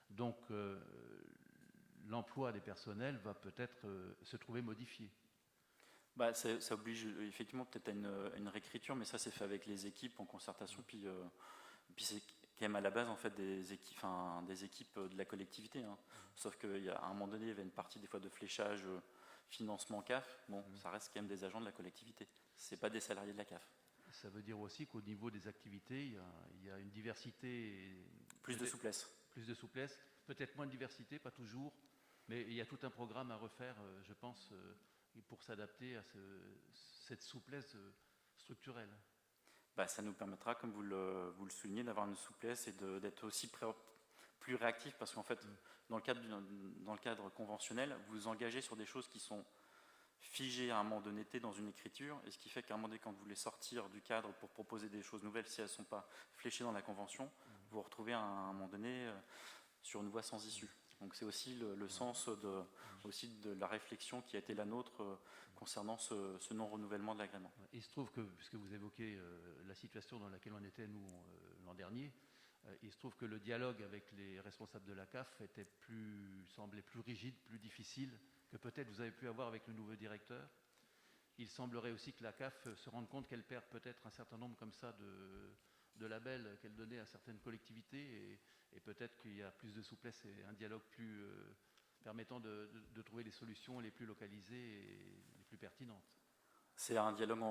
Donc, l'emploi des personnels va peut-être se trouver modifié. Ça oblige effectivement peut-être à une réécriture, mais ça c'est fait avec les équipes en concertation, puis c'est quand même à la base en fait des équipes de la collectivité. Hein. Sauf qu'à un moment donné, il y avait une partie des fois de fléchage, financement CAF. Bon, ça reste quand même des agents de la collectivité. C'est pas des salariés de la CAF. Ça veut dire aussi qu'au niveau des activités, il y a une diversité. Plus de souplesse. Plus de souplesse, peut-être moins de diversité, pas toujours, mais il y a tout un programme à refaire, je pense, pour s'adapter à cette souplesse structurelle. Ça nous permettra, comme vous le soulignez, d'avoir une souplesse et d'être aussi plus réactif, parce qu'en fait, dans le cadre conventionnel, vous vous engagez sur des choses qui sont figées à un moment donné dans une écriture, et ce qui fait qu'à un moment donné, quand vous voulez sortir du cadre pour proposer des choses nouvelles, si elles ne sont pas fléchées dans la convention, vous vous retrouvez à un moment donné sur une voie sans issue. Donc c'est aussi le sens de la réflexion qui a été la nôtre concernant ce non-renouvellement de l'agrément. Il se trouve que, puisque vous évoquez la situation dans laquelle on était, nous, l'an dernier, il se trouve que le dialogue avec les responsables de la CAF semblait plus rigide, plus difficile que peut-être vous avez pu avoir avec le nouveau directeur. Il semblerait aussi que la CAF se rende compte qu'elle perd peut-être un certain nombre comme ça de labels qu'elle donnait à certaines collectivités, et peut-être qu'il y a plus de souplesse et un dialogue plus permettant de trouver les solutions les plus localisées et les plus pertinentes. C'est un dialogue,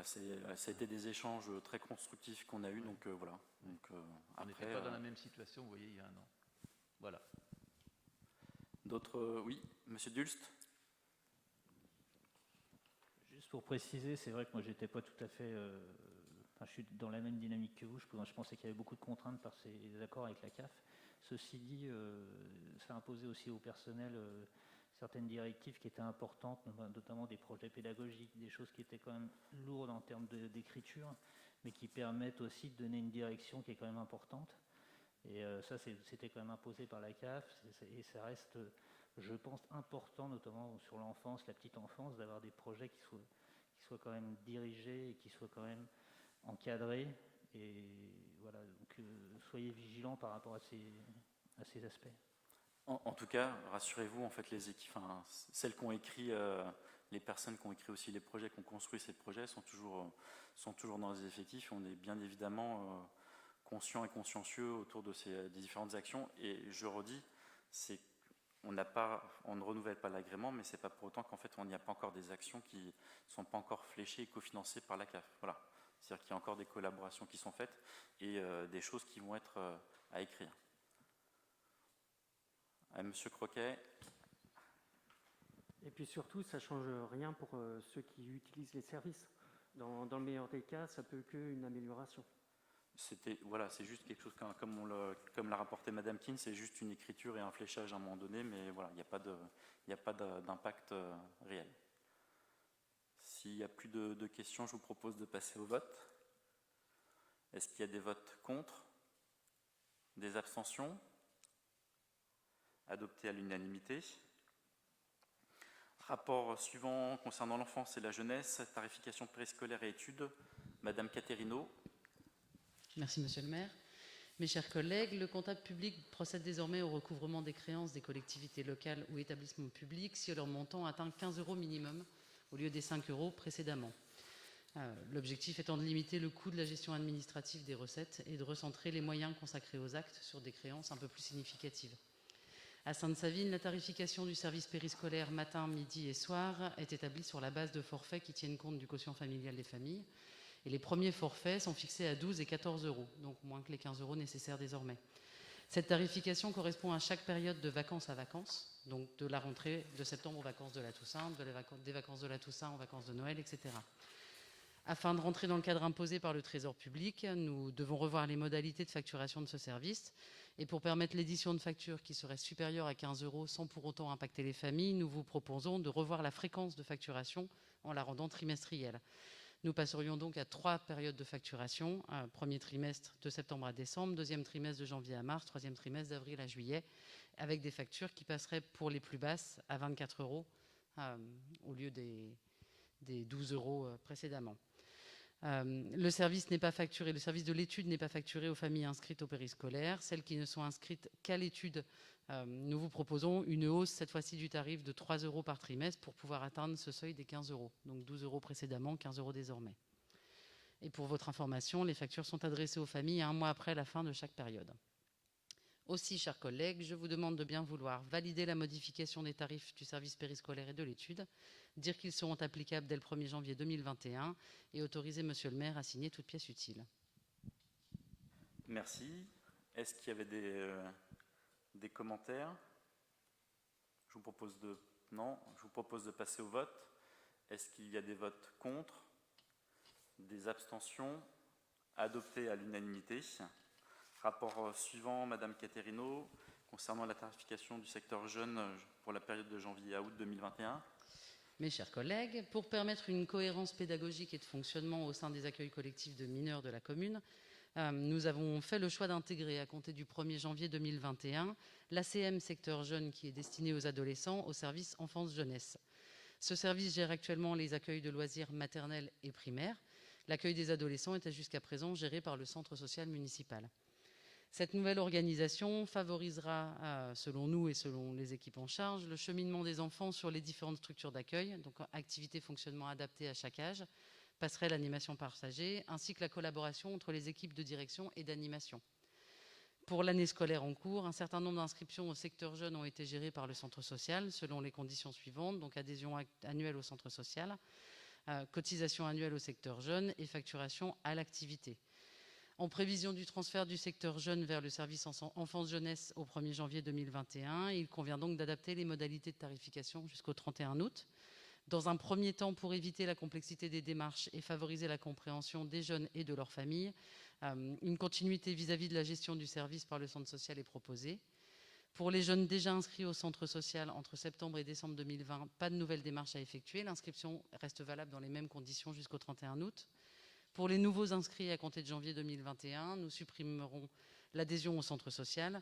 ça a été des échanges très constructifs qu'on a eus, donc voilà. Donc, on n'était pas dans la même situation, vous voyez, il y a un an. Voilà. D'autres, oui, Monsieur Dulst. Juste pour préciser, c'est vrai que moi j'étais pas tout à fait, je suis dans la même dynamique que vous. Je pensais qu'il y avait beaucoup de contraintes par ces accords avec la CAF. Ceci dit, ça imposait aussi au personnel certaines directives qui étaient importantes, notamment des projets pédagogiques, des choses qui étaient quand même lourdes en termes d'écriture, mais qui permettent aussi de donner une direction qui est quand même importante. Et ça, c'était quand même imposé par la CAF, et ça reste, je pense, important, notamment sur l'enfance, la petite enfance, d'avoir des projets qui soient quand même dirigés et qui soient quand même encadrés. Et voilà, donc soyez vigilants par rapport à ces aspects. En tout cas, rassurez-vous, en fait, les équipes, celles qui ont écrit les personnes qui ont écrit aussi les projets, qui ont construit ces projets sont toujours dans les effectifs. On est bien évidemment conscients et consciencieux autour de des différentes actions. Et je redis, on ne renouvelle pas l'agrément, mais ce n'est pas pour autant qu'en fait on n'y a pas encore des actions qui ne sont pas encore fléchées et cofinancées par la CAF. Voilà. C'est-à-dire qu'il y a encore des collaborations qui sont faites et des choses qui vont être à écrire. Monsieur Croquet. Et puis surtout, ça ne change rien pour ceux qui utilisent les services. Dans le meilleur des cas, ça peut qu'une amélioration. Voilà, c'est juste quelque chose comme l'a rapporté Madame Keane, c'est juste une écriture et un fléchage à un moment donné, mais voilà, il n'y a pas d'impact réel. S'il n'y a plus de questions, je vous propose de passer au vote. Est-ce qu'il y a des votes contre? Des abstentions? Adopté à l'unanimité. Rapport suivant concernant l'enfance et la jeunesse, tarification périscolaire et études. Madame Caterino. Merci, Monsieur le maire. Mes chers collègues, le comptable public procède désormais au recouvrement des créances des collectivités locales ou établissements publics si leur montant atteint 15 € minimum au lieu des 5 € précédemment. L'objectif étant de limiter le coût de la gestion administrative des recettes et de recentrer les moyens consacrés aux actes sur des créances un peu plus significatives. À Sainte-Savine, la tarification du service périscolaire matin, midi et soir est établie sur la base de forfaits qui tiennent compte du quotient familial des familles. Et les premiers forfaits sont fixés à 12 et 14 €, donc moins que les 15 € nécessaires désormais. Cette tarification correspond à chaque période de vacances à vacances, donc de la rentrée de septembre aux vacances de la Toussaint, des vacances de la Toussaint aux vacances de Noël, etc. Afin de rentrer dans le cadre imposé par le Trésor public, nous devons revoir les modalités de facturation de ce service. Et pour permettre l'édition de factures qui seraient supérieures à 15 € sans pour autant impacter les familles, nous vous proposons de revoir la fréquence de facturation en la rendant trimestrielle. Nous passerions donc à 3 périodes de facturation. Premier trimestre de septembre à décembre, deuxième trimestre de janvier à mars, troisième trimestre d'avril à juillet, avec des factures qui passeraient pour les plus basses à 24 € au lieu des 12 € précédemment. Le service n'est pas facturé, le service de l'étude n'est pas facturé aux familles inscrites au périscolaire. Celles qui ne sont inscrites qu'à l'étude, nous vous proposons une hausse cette fois-ci du tarif de 3 € par trimestre pour pouvoir atteindre ce seuil des 15 €. Donc 12 € précédemment, 15 € désormais. Et pour votre information, les factures sont adressées aux familles 1 mois après la fin de chaque période. Aussi, chers collègues, je vous demande de bien vouloir valider la modification des tarifs du service périscolaire et de l'étude, dire qu'ils seront applicables dès le 1er janvier 2021 et autoriser Monsieur le maire à signer toute pièce utile. Merci. Est-ce qu'il y avait des commentaires? Je vous propose de passer au vote. Est-ce qu'il y a des votes contre? Des abstentions? Adopté à l'unanimité. Rapport suivant, Madame Caterino, concernant la tarification du secteur jeune pour la période de janvier à août 2021. Mes chers collègues, pour permettre une cohérence pédagogique et de fonctionnement au sein des accueils collectifs de mineurs de la commune, nous avons fait le choix d'intégrer à compter du 1er janvier 2021 l'ACM secteur jeune qui est destiné aux adolescents au service enfance-jeunesse. Ce service gère actuellement les accueils de loisirs maternels et primaires. L'accueil des adolescents était jusqu'à présent géré par le centre social municipal. Cette nouvelle organisation favorisera, selon nous et selon les équipes en charge, le cheminement des enfants sur les différentes structures d'accueil, donc activités, fonctionnement adaptés à chaque âge, passerelle, animation partagée, ainsi que la collaboration entre les équipes de direction et d'animation. Pour l'année scolaire en cours, un certain nombre d'inscriptions au secteur jeune ont été gérées par le centre social selon les conditions suivantes, donc adhésion annuelle au centre social, cotisation annuelle au secteur jeune et facturation à l'activité. En prévision du transfert du secteur jeune vers le service enfance-jeunesse au 1er janvier 2021, il convient donc d'adapter les modalités de tarification jusqu'au 31 août. Dans un premier temps, pour éviter la complexité des démarches et favoriser la compréhension des jeunes et de leurs familles, une continuité vis-à-vis de la gestion du service par le centre social est proposée. Pour les jeunes déjà inscrits au centre social entre septembre et décembre 2020, pas de nouvelles démarches à effectuer. L'inscription reste valable dans les mêmes conditions jusqu'au 31 août. Pour les nouveaux inscrits à compter de janvier 2021, nous supprimerons l'adhésion au centre social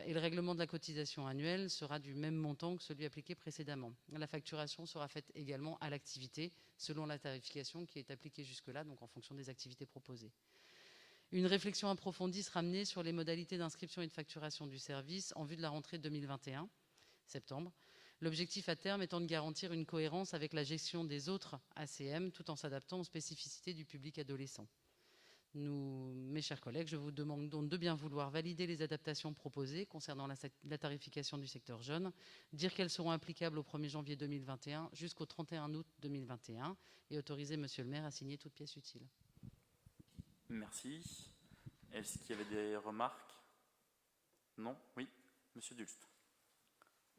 et le règlement de la cotisation annuelle sera du même montant que celui appliqué précédemment. La facturation sera faite également à l'activité selon la tarification qui est appliquée jusque-là, donc en fonction des activités proposées. Une réflexion approfondie sera menée sur les modalités d'inscription et de facturation du service en vue de la rentrée 2021, septembre. L'objectif à terme étant de garantir une cohérence avec la gestion des autres ACM tout en s'adaptant aux spécificités du public adolescent. Mes chers collègues, je vous demande donc de bien vouloir valider les adaptations proposées concernant la tarification du secteur jeune, dire qu'elles seront applicables au 1er janvier 2021 jusqu'au 31 août 2021 et autoriser Monsieur le maire à signer toute pièce utile. Merci. Est-ce qu'il y avait des remarques? Non? Oui, Monsieur Dulst.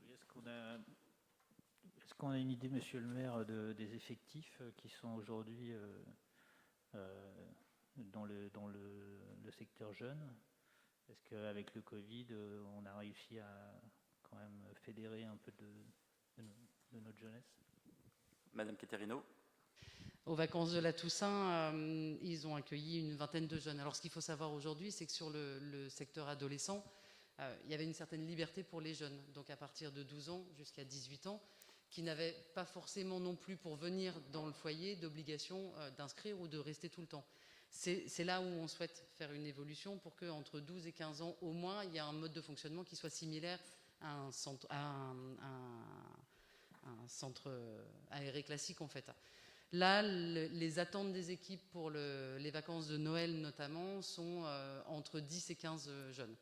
Oui, est-ce qu'on a une idée, Monsieur le maire, des effectifs qui sont aujourd'hui dans le secteur jeune? Est-ce qu'avec le Covid, on a réussi à quand même fédérer un peu de notre jeunesse? Madame Quattarino. Aux vacances de la Toussaint, ils ont accueilli une vingtaine de jeunes. Alors ce qu'il faut savoir aujourd'hui, c'est que sur le secteur adolescent, il y avait une certaine liberté pour les jeunes, donc à partir de 12 ans jusqu'à 18 ans, qui n'avaient pas forcément non plus pour venir dans le foyer d'obligation d'inscrire ou de rester tout le temps. C'est là où on souhaite faire une évolution pour qu'entre 12 et 15 ans au moins, il y ait un mode de fonctionnement qui soit similaire à un centre aéré classique en fait. Là, les attentes des équipes pour les vacances de Noël notamment sont entre 10 et 15 jeunes.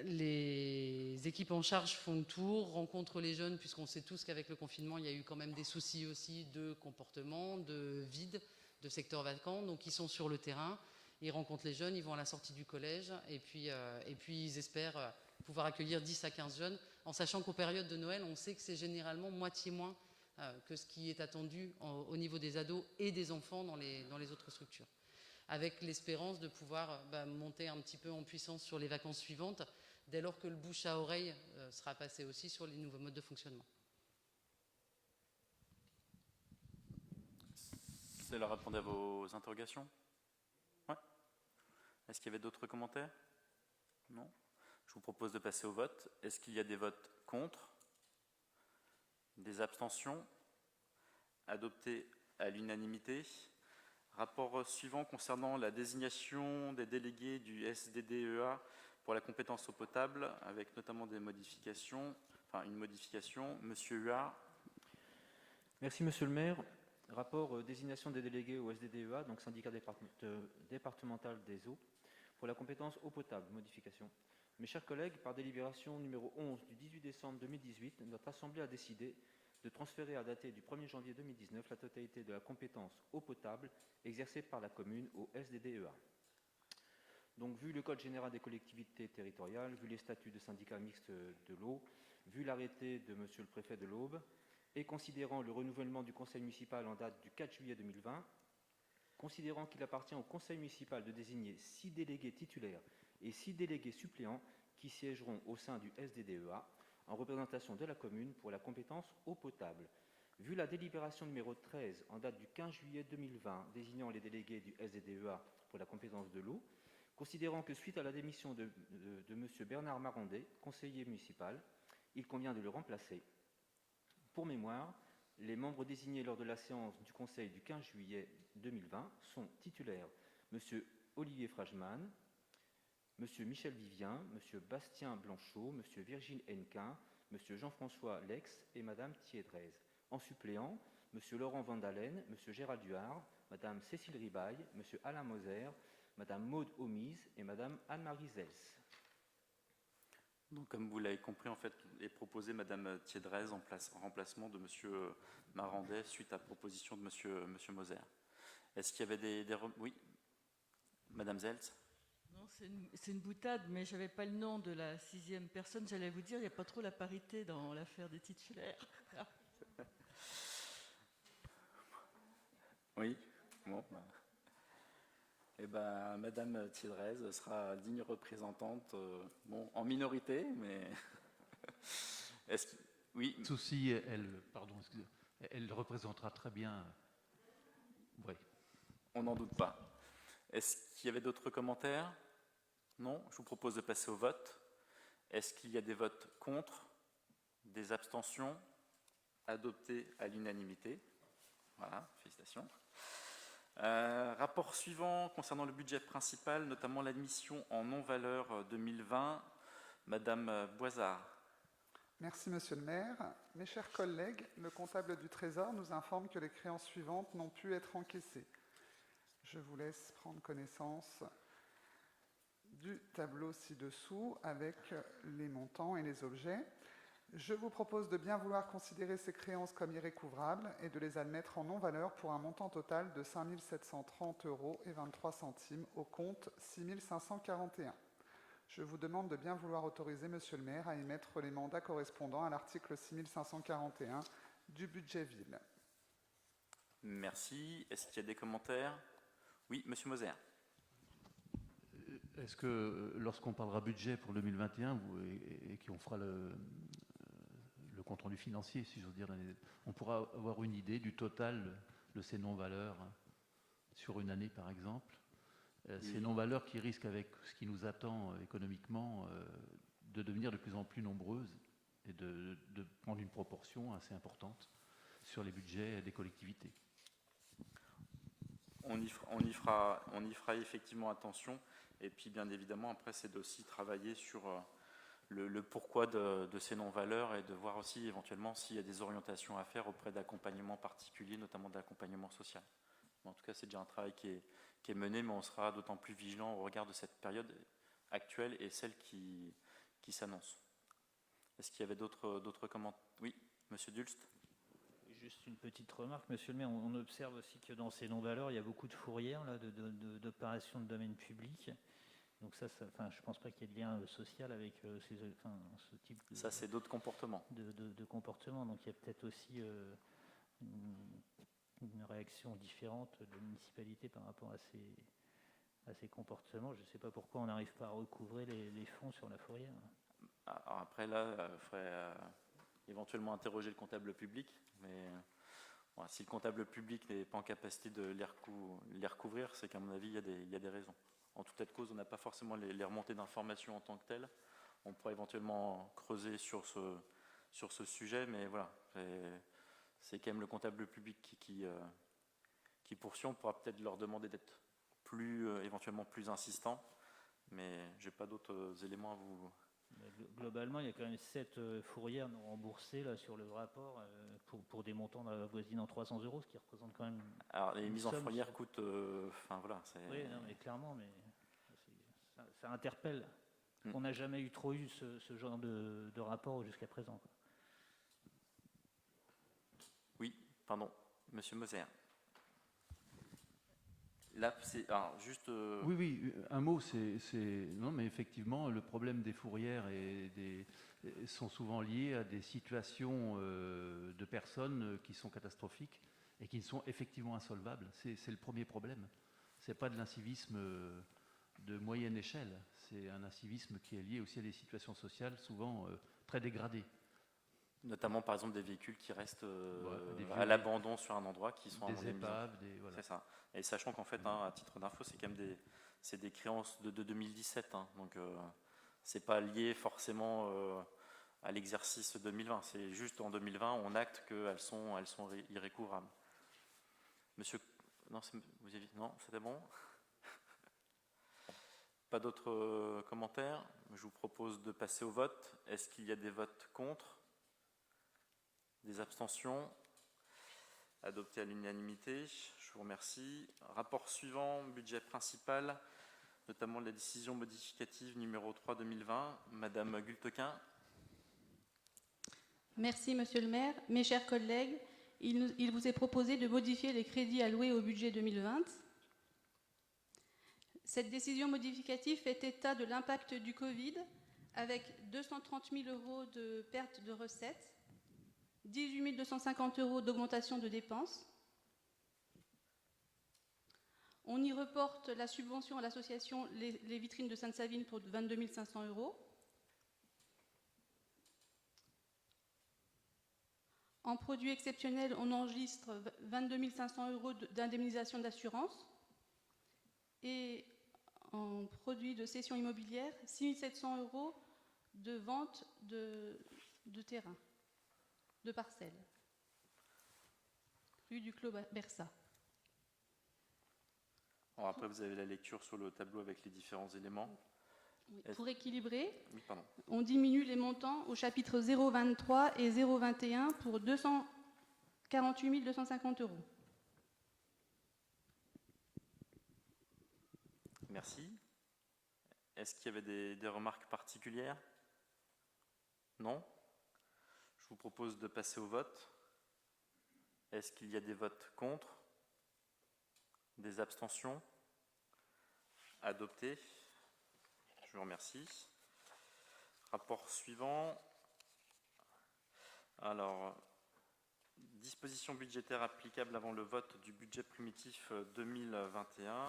Les équipes en charge font le tour, rencontrent les jeunes, puisqu'on sait tous qu'avec le confinement, il y a eu quand même des soucis aussi de comportement, de vide, de secteur vacant. Donc ils sont sur le terrain, ils rencontrent les jeunes, ils vont à la sortie du collège, et puis ils espèrent pouvoir accueillir 10 à 15 jeunes, en sachant qu'aux périodes de Noël, on sait que c'est généralement moitié moins que ce qui est attendu au niveau des ados et des enfants dans les autres structures, avec l'espérance de pouvoir monter un petit peu en puissance sur les vacances suivantes, dès lors que le bouche à oreille sera passé aussi sur les nouveaux modes de fonctionnement. Cela répondait à vos interrogations? Ouais. Est-ce qu'il y avait d'autres commentaires? Non. Je vous propose de passer au vote. Est-ce qu'il y a des votes contre? Des abstentions? Adopté à l'unanimité. Rapport suivant concernant la désignation des délégués du SDDEA pour la compétence eau potable, avec notamment des modifications, enfin une modification. Monsieur Huard. Merci Monsieur le maire. Rapport désignation des délégués au SDDEA, donc syndicat départemental des eaux, pour la compétence eau potable, modification. Mes chers collègues, par délibération numéro 11 du 18 décembre 2018, notre Assemblée a décidé de transférer à dater du 1er janvier 2019 la totalité de la compétence eau potable exercée par la commune au SDDEA. Donc, vu le Code général des collectivités territoriales, vu les statuts de syndicats mixtes de l'eau, vu l'arrêté de Monsieur le préfet de l'Aube, et considérant le renouvellement du conseil municipal en date du 4 juillet 2020, considérant qu'il appartient au conseil municipal de désigner 6 délégués titulaires et 6 délégués suppléants qui siégeront au sein du SDDEA en représentation de la commune pour la compétence eau potable. Vu la délibération numéro 13 en date du 15 juillet 2020 désignant les délégués du SDDEA pour la compétence de l'eau, considérant que suite à la démission de M. Bernard Marandet, conseiller municipal, il convient de le remplacer. Pour mémoire, les membres désignés lors de la séance du Conseil du 15 juillet 2020 sont titulaires M. Olivier Frajman, M. Michel Vivien, M. Bastien Blanchot, M. Virgile Hennequin, M. Jean-François Lex et Mme Thiédrez. En suppléant, M. Laurent Vandalen, M. Gérald Duhard, Mme Cécile Ribaille, M. Alain Moser, Mme Maude Omise et Mme Anne-Marie Zels. Donc, comme vous l'avez compris, en fait, est proposé Mme Thiédrez en remplacement de M. Marandet suite à proposition de M. Moser. Est-ce qu'il y avait des... Oui, Mme Zels. Non, c'est une boutade, mais je n'avais pas le nom de la 6e personne. J'allais vous dire, il n'y a pas trop la parité dans l'affaire des titulaires. Oui, bon. Eh bien, Madame Thiédrez sera digne représentante, bon, en minorité, mais... Est-ce que... Oui. Souci, elle représentera très bien... Oui. On n'en doute pas. Est-ce qu'il y avait d'autres commentaires? Non. Je vous propose de passer au vote. Est-ce qu'il y a des votes contre? Des abstentions? Adopté à l'unanimité. Voilà, félicitations. Rapport suivant concernant le budget principal, notamment l'admission en non-valeur 2020. Madame Boisard. Merci, Monsieur le maire. Mes chers collègues, le comptable du Trésor nous informe que les créances suivantes n'ont pu être encaissées. Je vous laisse prendre connaissance du tableau ci-dessous avec les montants et les objets. Je vous propose de bien vouloir considérer ces créances comme irrécouvrables et de les admettre en non-valeur pour un montant total de 5 730 € et 23 centimes au compte 6 541. Je vous demande de bien vouloir autoriser, Monsieur le maire, à émettre les mandats correspondant à l'article 6 541 du budget ville. Merci. Est-ce qu'il y a des commentaires? Oui, Monsieur Moser. Est-ce que lorsqu'on parlera budget pour 2021 et qu'on fera le compte-rendu financier, si j'ose dire, on pourra avoir une idée du total de ces non-valeurs sur une année, par exemple? Ces non-valeurs qui risquent, avec ce qui nous attend économiquement, de devenir de plus en plus nombreuses et de prendre une proportion assez importante sur les budgets des collectivités. On y fera effectivement attention. Et puis, bien évidemment, après, c'est d'aussi travailler sur le pourquoi de ces non-valeurs et de voir aussi éventuellement s'il y a des orientations à faire auprès d'accompagnements particuliers, notamment d'accompagnement social. En tout cas, c'est déjà un travail qui est mené, mais on sera d'autant plus vigilant au regard de cette période actuelle et celle qui s'annonce. Est-ce qu'il y avait d'autres commentaires? Oui, Monsieur Dulst. Juste une petite remarque, Monsieur le maire, on observe aussi que dans ces non-valeurs, il y a beaucoup de fourrières là, d'opérations de domaine public. Donc ça, je ne pense pas qu'il y ait de lien social avec ce type de... Ça, c'est d'autres comportements. De comportements. Donc il y a peut-être aussi une réaction différente de la municipalité par rapport à ces comportements. Je ne sais pas pourquoi on n'arrive pas à recouvrer les fonds sur la fourrière. Alors après, là, il faudrait éventuellement interroger le comptable public, mais voilà, si le comptable public n'est pas en capacité de les recouvrir, c'est qu'à mon avis, il y a des raisons. En tout état de cause, on n'a pas forcément les remontées d'informations en tant que telles. On pourrait éventuellement creuser sur ce sujet, mais voilà, c'est quand même le comptable public qui poursuit. On pourra peut-être leur demander d'être éventuellement plus insistant, mais je n'ai pas d'autres éléments à vous... Globalement, il y a quand même 7 fourrières non remboursées là, sur le rapport pour des montants avoisinant 300 €, ce qui représente quand même... Alors, les mises en fourrière coûtent... voilà, oui, non, mais clairement, mais ça interpelle. On n'a jamais eu ce genre de rapport jusqu'à présent, quoi. Oui, pardon, Monsieur Moser. Là, alors, juste... Oui, un mot, non, mais effectivement, le problème des fourrières sont souvent liés à des situations de personnes qui sont catastrophiques et qui sont effectivement insolvables. C'est le premier problème. Ce n'est pas de l'incivisme de moyenne échelle, c'est un incivisme qui est lié aussi à des situations sociales souvent très dégradées. Notamment, par exemple, des véhicules qui restent à l'abandon sur un endroit, qui sont des épaves, voilà. C'est ça. Et sachant qu'en fait, à titre d'info, c'est quand même des créances de 2017. Donc, c'est pas lié forcément à l'exercice 2020. C'est juste en 2020, on acte qu'elles sont irrécouvrables. Monsieur, non, c'était bon. Pas d'autres commentaires. Je vous propose de passer au vote. Est-ce qu'il y a des votes contre? Des abstentions? Adopté à l'unanimité. Je vous remercie. Rapport suivant, budget principal, notamment la décision modificative numéro 3/2020. Madame Gultequin. Merci, Monsieur le maire. Mes chers collègues, il vous est proposé de modifier les crédits alloués au budget 2020. Cette décision modificative fait état de l'impact du Covid avec 230 000 € de perte de recettes, 18 250 € d'augmentation de dépenses. On y reporte la subvention à l'association Les Vitrines de Sainte-Savine pour 22 500 €. En produits exceptionnels, on enregistre 22 500 € d'indemnisation d'assurance. Et en produits de cession immobilière, 6 700 € de vente de terrain, de parcelles, rue du Clos Bersa. Alors après, vous avez la lecture sur le tableau avec les différents éléments. Oui, pour équilibrer, Oui, pardon. on diminue les montants au chapitre 023 et 021 pour 248 250 €. Merci. Est-ce qu'il y avait des remarques particulières? Non? Je vous propose de passer au vote. Est-ce qu'il y a des votes contre? Des abstentions? Adopté. Je vous remercie. Rapport suivant. Alors, dispositions budgétaires applicables avant le vote du budget primitif 2021.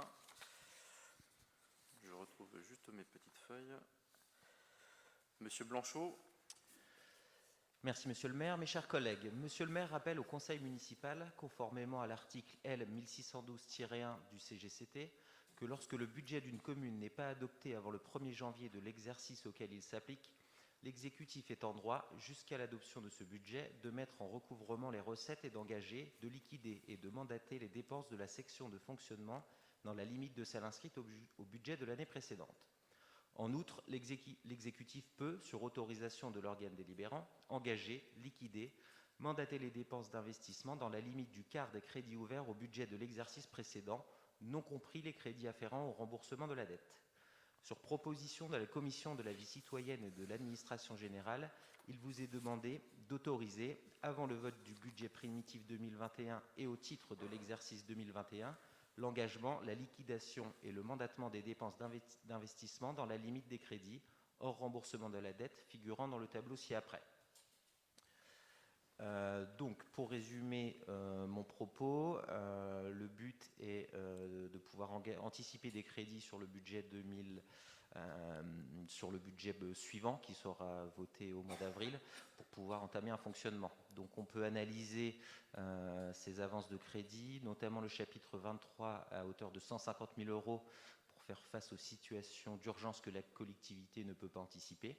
Je retrouve juste mes petites feuilles. Monsieur Blanchot. Merci, Monsieur le maire. Mes chers collègues, Monsieur le maire rappelle au Conseil municipal, conformément à l'article L 1612-1 du CGCT, que lorsque le budget d'une commune n'est pas adopté avant le 1er janvier de l'exercice auquel il s'applique, l'exécutif est en droit, jusqu'à l'adoption de ce budget, de mettre en recouvrement les recettes et d'engager, de liquider et de mandater les dépenses de la section de fonctionnement dans la limite de celle inscrite au budget de l'année précédente. En outre, l'exécutif peut, sur autorisation de l'organe délibérant, engager, liquider, mandater les dépenses d'investissement dans la limite du quart des crédits ouverts au budget de l'exercice précédent, non compris les crédits afférents au remboursement de la dette. Sur proposition de la Commission de la vie citoyenne et de l'administration générale, il vous est demandé d'autoriser, avant le vote du budget primitif 2021 et au titre de l'exercice 2021, l'engagement, la liquidation et le mandatement des dépenses d'investissement dans la limite des crédits, hors remboursement de la dette, figurant dans le tableau ci-après. Donc, pour résumer mon propos, le but est de pouvoir anticiper des crédits sur le budget suivant qui sera voté au mois d'avril pour pouvoir entamer un fonctionnement. Donc, on peut analyser ces avances de crédit, notamment le chapitre 23 à hauteur de 150 000 € pour faire face aux situations d'urgence que la collectivité ne peut pas anticiper.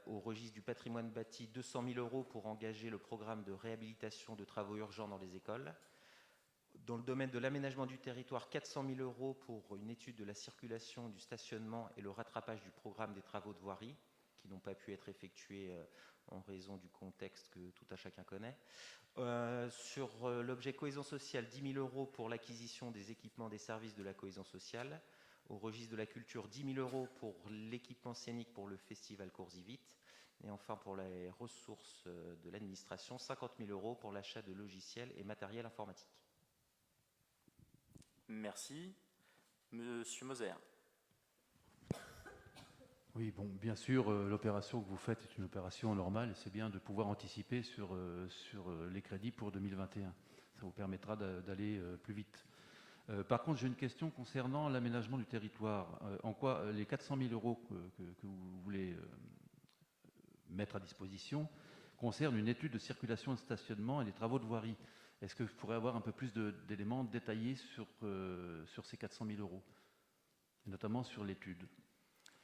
Au registre du patrimoine bâti, 200 000 € pour engager le programme de réhabilitation de travaux urgents dans les écoles. Dans le domaine de l'aménagement du territoire, 400 000 € pour une étude de la circulation, du stationnement et le rattrapage du programme des travaux de voirie qui n'ont pas pu être effectués en raison du contexte que tout un chacun connaît. Sur l'objet cohésion sociale, 10 000 € pour l'acquisition des équipements des services de la cohésion sociale. Au registre de la culture, 10 000 € pour l'équipement scénique pour le festival Coursivite. Et enfin, pour les ressources de l'administration, 50 000 € pour l'achat de logiciels et matériel informatique. Merci. Monsieur Moser. Oui, bon, bien sûr, l'opération que vous faites est une opération normale. C'est bien de pouvoir anticiper sur les crédits pour 2021. Ça vous permettra d'aller plus vite. Par contre, j'ai une question concernant l'aménagement du territoire. En quoi les 400 000 € que vous voulez mettre à disposition concernent une étude de circulation et de stationnement et des travaux de voirie? Est-ce que vous pourrez avoir un peu plus d'éléments détaillés sur ces 400 000 €, et notamment sur l'étude?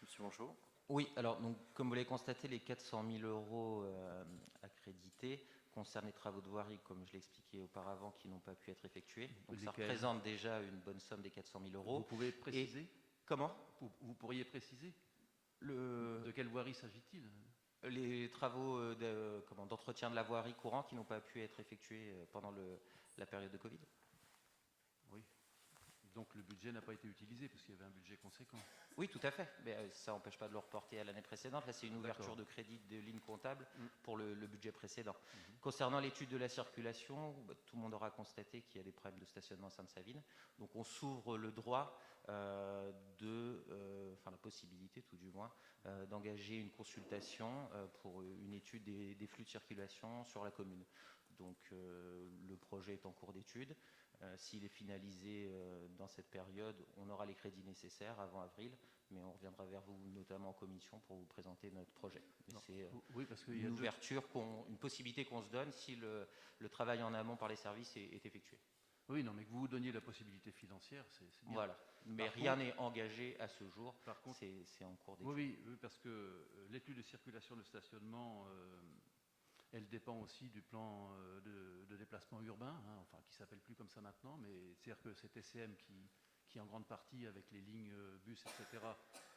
Monsieur Monchot. Oui, alors donc, comme vous l'avez constaté, les 400 000 € accrédités concernent les travaux de voirie, comme je l'ai expliqué auparavant, qui n'ont pas pu être effectués. Donc ça représente déjà une bonne somme des 400 000 €. Vous pouvez préciser? Comment? Vous pourriez préciser de quelle voirie s'agit-il? Les travaux d'entretien de la voirie courante qui n'ont pas pu être effectués pendant la période de Covid. Oui. Donc le budget n'a pas été utilisé parce qu'il y avait un budget conséquent. Oui, tout à fait. Mais ça n'empêche pas de le reporter à l'année précédente. Là, c'est une ouverture de crédit de ligne comptable pour le budget précédent. Concernant l'étude de la circulation, tout le monde aura constaté qu'il y a des problèmes de stationnement à Sainte-Savine. Donc on s'ouvre le droit la possibilité tout du moins, d'engager une consultation pour une étude des flux de circulation sur la commune. Donc le projet est en cours d'étude. S'il est finalisé dans cette période, on aura les crédits nécessaires avant avril, mais on reviendra vers vous, notamment en commission, pour vous présenter notre projet. C'est une ouverture, une possibilité qu'on se donne si le travail en amont par les services est effectué. Oui, non, mais que vous vous donniez la possibilité financière, c'est bien. Voilà, mais rien n'est engagé à ce jour. Par contre, c'est en cours d'étude. Oui, parce que l'étude de circulation de stationnement, elle dépend aussi du plan de déplacement urbain, qui s'appelle plus comme ça maintenant, mais c'est-à-dire que c'est TCM qui qui en grande partie, avec les lignes bus, etc.,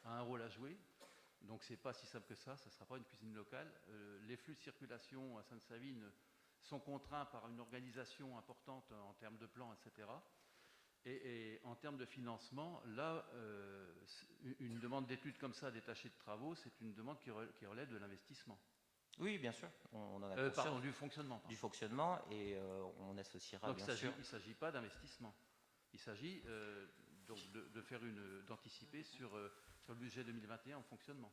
a un rôle à jouer. Donc c'est pas si simple que ça ne sera pas une cuisine locale. Les flux de circulation à Sainte-Savine sont contraints par une organisation importante en termes de plan, etc. Et en termes de financement, là, une demande d'études comme ça, détachée de travaux, c'est une demande qui relève de l'investissement. Oui, bien sûr. On en a conscience. Pardon, du fonctionnement. Du fonctionnement, et on associera donc bien il sûr. Il ne s'agit pas d'investissement. Il s'agit donc d'anticiper sur le budget 2021 en fonctionnement.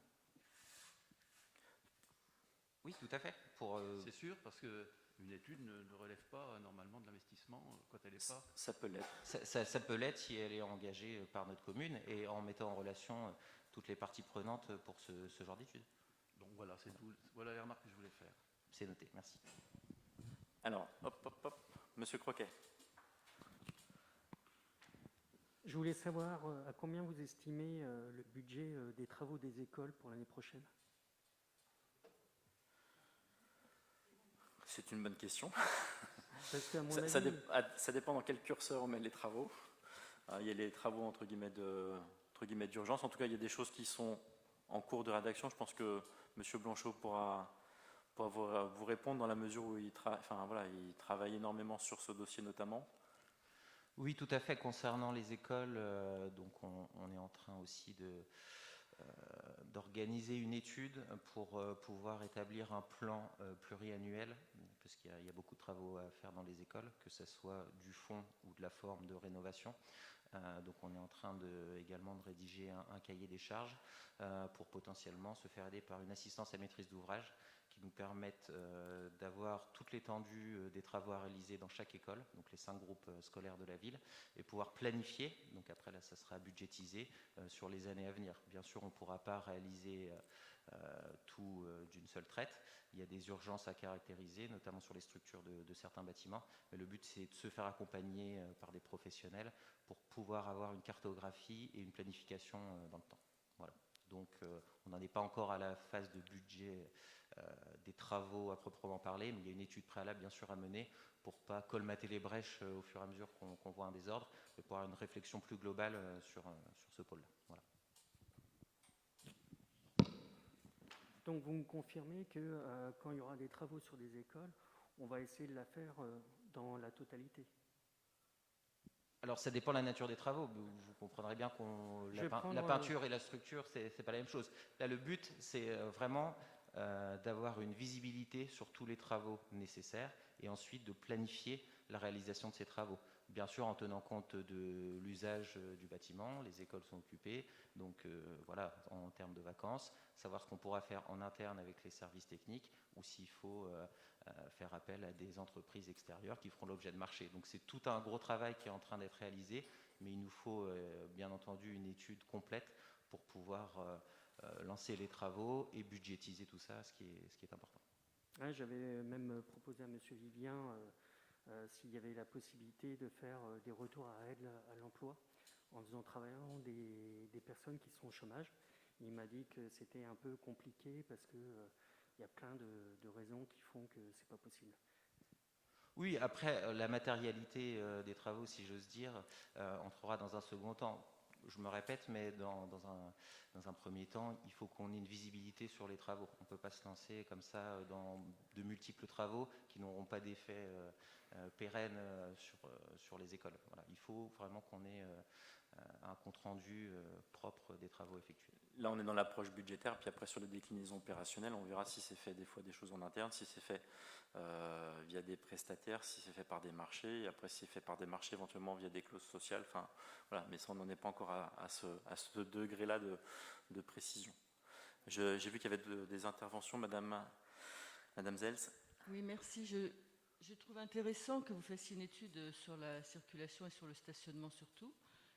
Oui, tout à fait. C'est sûr, parce qu'une étude ne relève pas normalement de l'investissement quand elle n'est pas... Ça peut l'être. Ça peut l'être si elle est engagée par notre commune et en mettant en relation toutes les parties prenantes pour ce genre d'études. Donc voilà, c'est tout. Voilà les remarques que je voulais faire. C'est noté, merci. Alors, Monsieur Croquet. Je voulais savoir à combien vous estimez le budget des travaux des écoles pour l'année prochaine. C'est une bonne question. Parce qu'à mon avis... ça dépend dans quel curseur on met les travaux. Il y a les travaux entre guillemets d'urgence. En tout cas, il y a des choses qui sont en cours de rédaction. Je pense que M. Blanchot pourra vous répondre dans la mesure où il travaille énormément sur ce dossier notamment. Oui, tout à fait. Concernant les écoles, donc on est en train aussi d'organiser une étude pour pouvoir établir un plan pluriannuel, parce qu'il y a beaucoup de travaux à faire dans les écoles, que ce soit du fond ou de la forme de rénovation. Donc on est en train également de rédiger un cahier des charges pour potentiellement se faire aider par une assistance à maîtrise d'ouvrage qui nous permette d'avoir toute l'étendue des travaux à réaliser dans chaque école, donc les 5 groupes scolaires de la ville, et pouvoir planifier, donc après là ça sera budgétisé sur les années à venir. Bien sûr on ne pourra pas réaliser tout d'une seule traite, il y a des urgences à caractériser, notamment sur les structures de certains bâtiments, mais le but c'est de se faire accompagner par des professionnels pour pouvoir avoir une cartographie et une planification dans le temps. Voilà. Donc on n'en est pas encore à la phase de budget des travaux à proprement parler, mais il y a une étude préalable bien sûr à mener pour ne pas colmater les brèches au fur et à mesure qu'on voit un désordre, mais pour avoir une réflexion plus globale sur ce pôle-là. Voilà. Donc vous me confirmez que quand il y aura des travaux sur des écoles, on va essayer de la faire dans la totalité? Alors ça dépend de la nature des travaux. Vous comprendrez bien que la peinture et la structure, c'est pas la même chose. Là, le but, c'est vraiment d'avoir une visibilité sur tous les travaux nécessaires et ensuite de planifier la réalisation de ces travaux. Bien sûr, en tenant compte de l'usage du bâtiment, les écoles sont occupées, donc voilà, en termes de vacances, savoir ce qu'on pourra faire en interne avec les services techniques ou s'il faut faire appel à des entreprises extérieures qui feront l'objet de marché. Donc c'est tout un gros travail qui est en train d'être réalisé, mais il nous faut bien entendu une étude complète pour pouvoir lancer les travaux et budgétiser tout ça, ce qui est important. Ouais, j'avais même proposé à M. Vivien s'il y avait la possibilité de faire des retours à aide à l'emploi en faisant travaillant des personnes qui sont au chômage. Il m'a dit que c'était un peu compliqué parce que il y a plein de raisons qui font que c'est pas possible. Oui, après, la matérialité des travaux, si j'ose dire, entrera dans un second temps. Je me répète, mais dans un premier temps, il faut qu'on ait une visibilité sur les travaux. On ne peut pas se lancer comme ça dans de multiples travaux qui n'auront pas d'effet pérenne sur les écoles. Voilà. Il faut vraiment qu'on ait un compte-rendu propre des travaux effectués. Là, on est dans l'approche budgétaire, puis après sur les déclinaisons opérationnelles, on verra si c'est fait des fois des choses en interne, si c'est fait via des prestataires, si c'est fait par des marchés, et après si c'est fait par des marchés éventuellement via des clauses sociales. Enfin, voilà, mais ça, on n'en est pas encore à ce degré-là de précision. J'ai vu qu'il y avait des interventions, Madame Zels. Oui, merci. Je trouve intéressant que vous fassiez une étude sur la circulation et sur le stationnement surtout.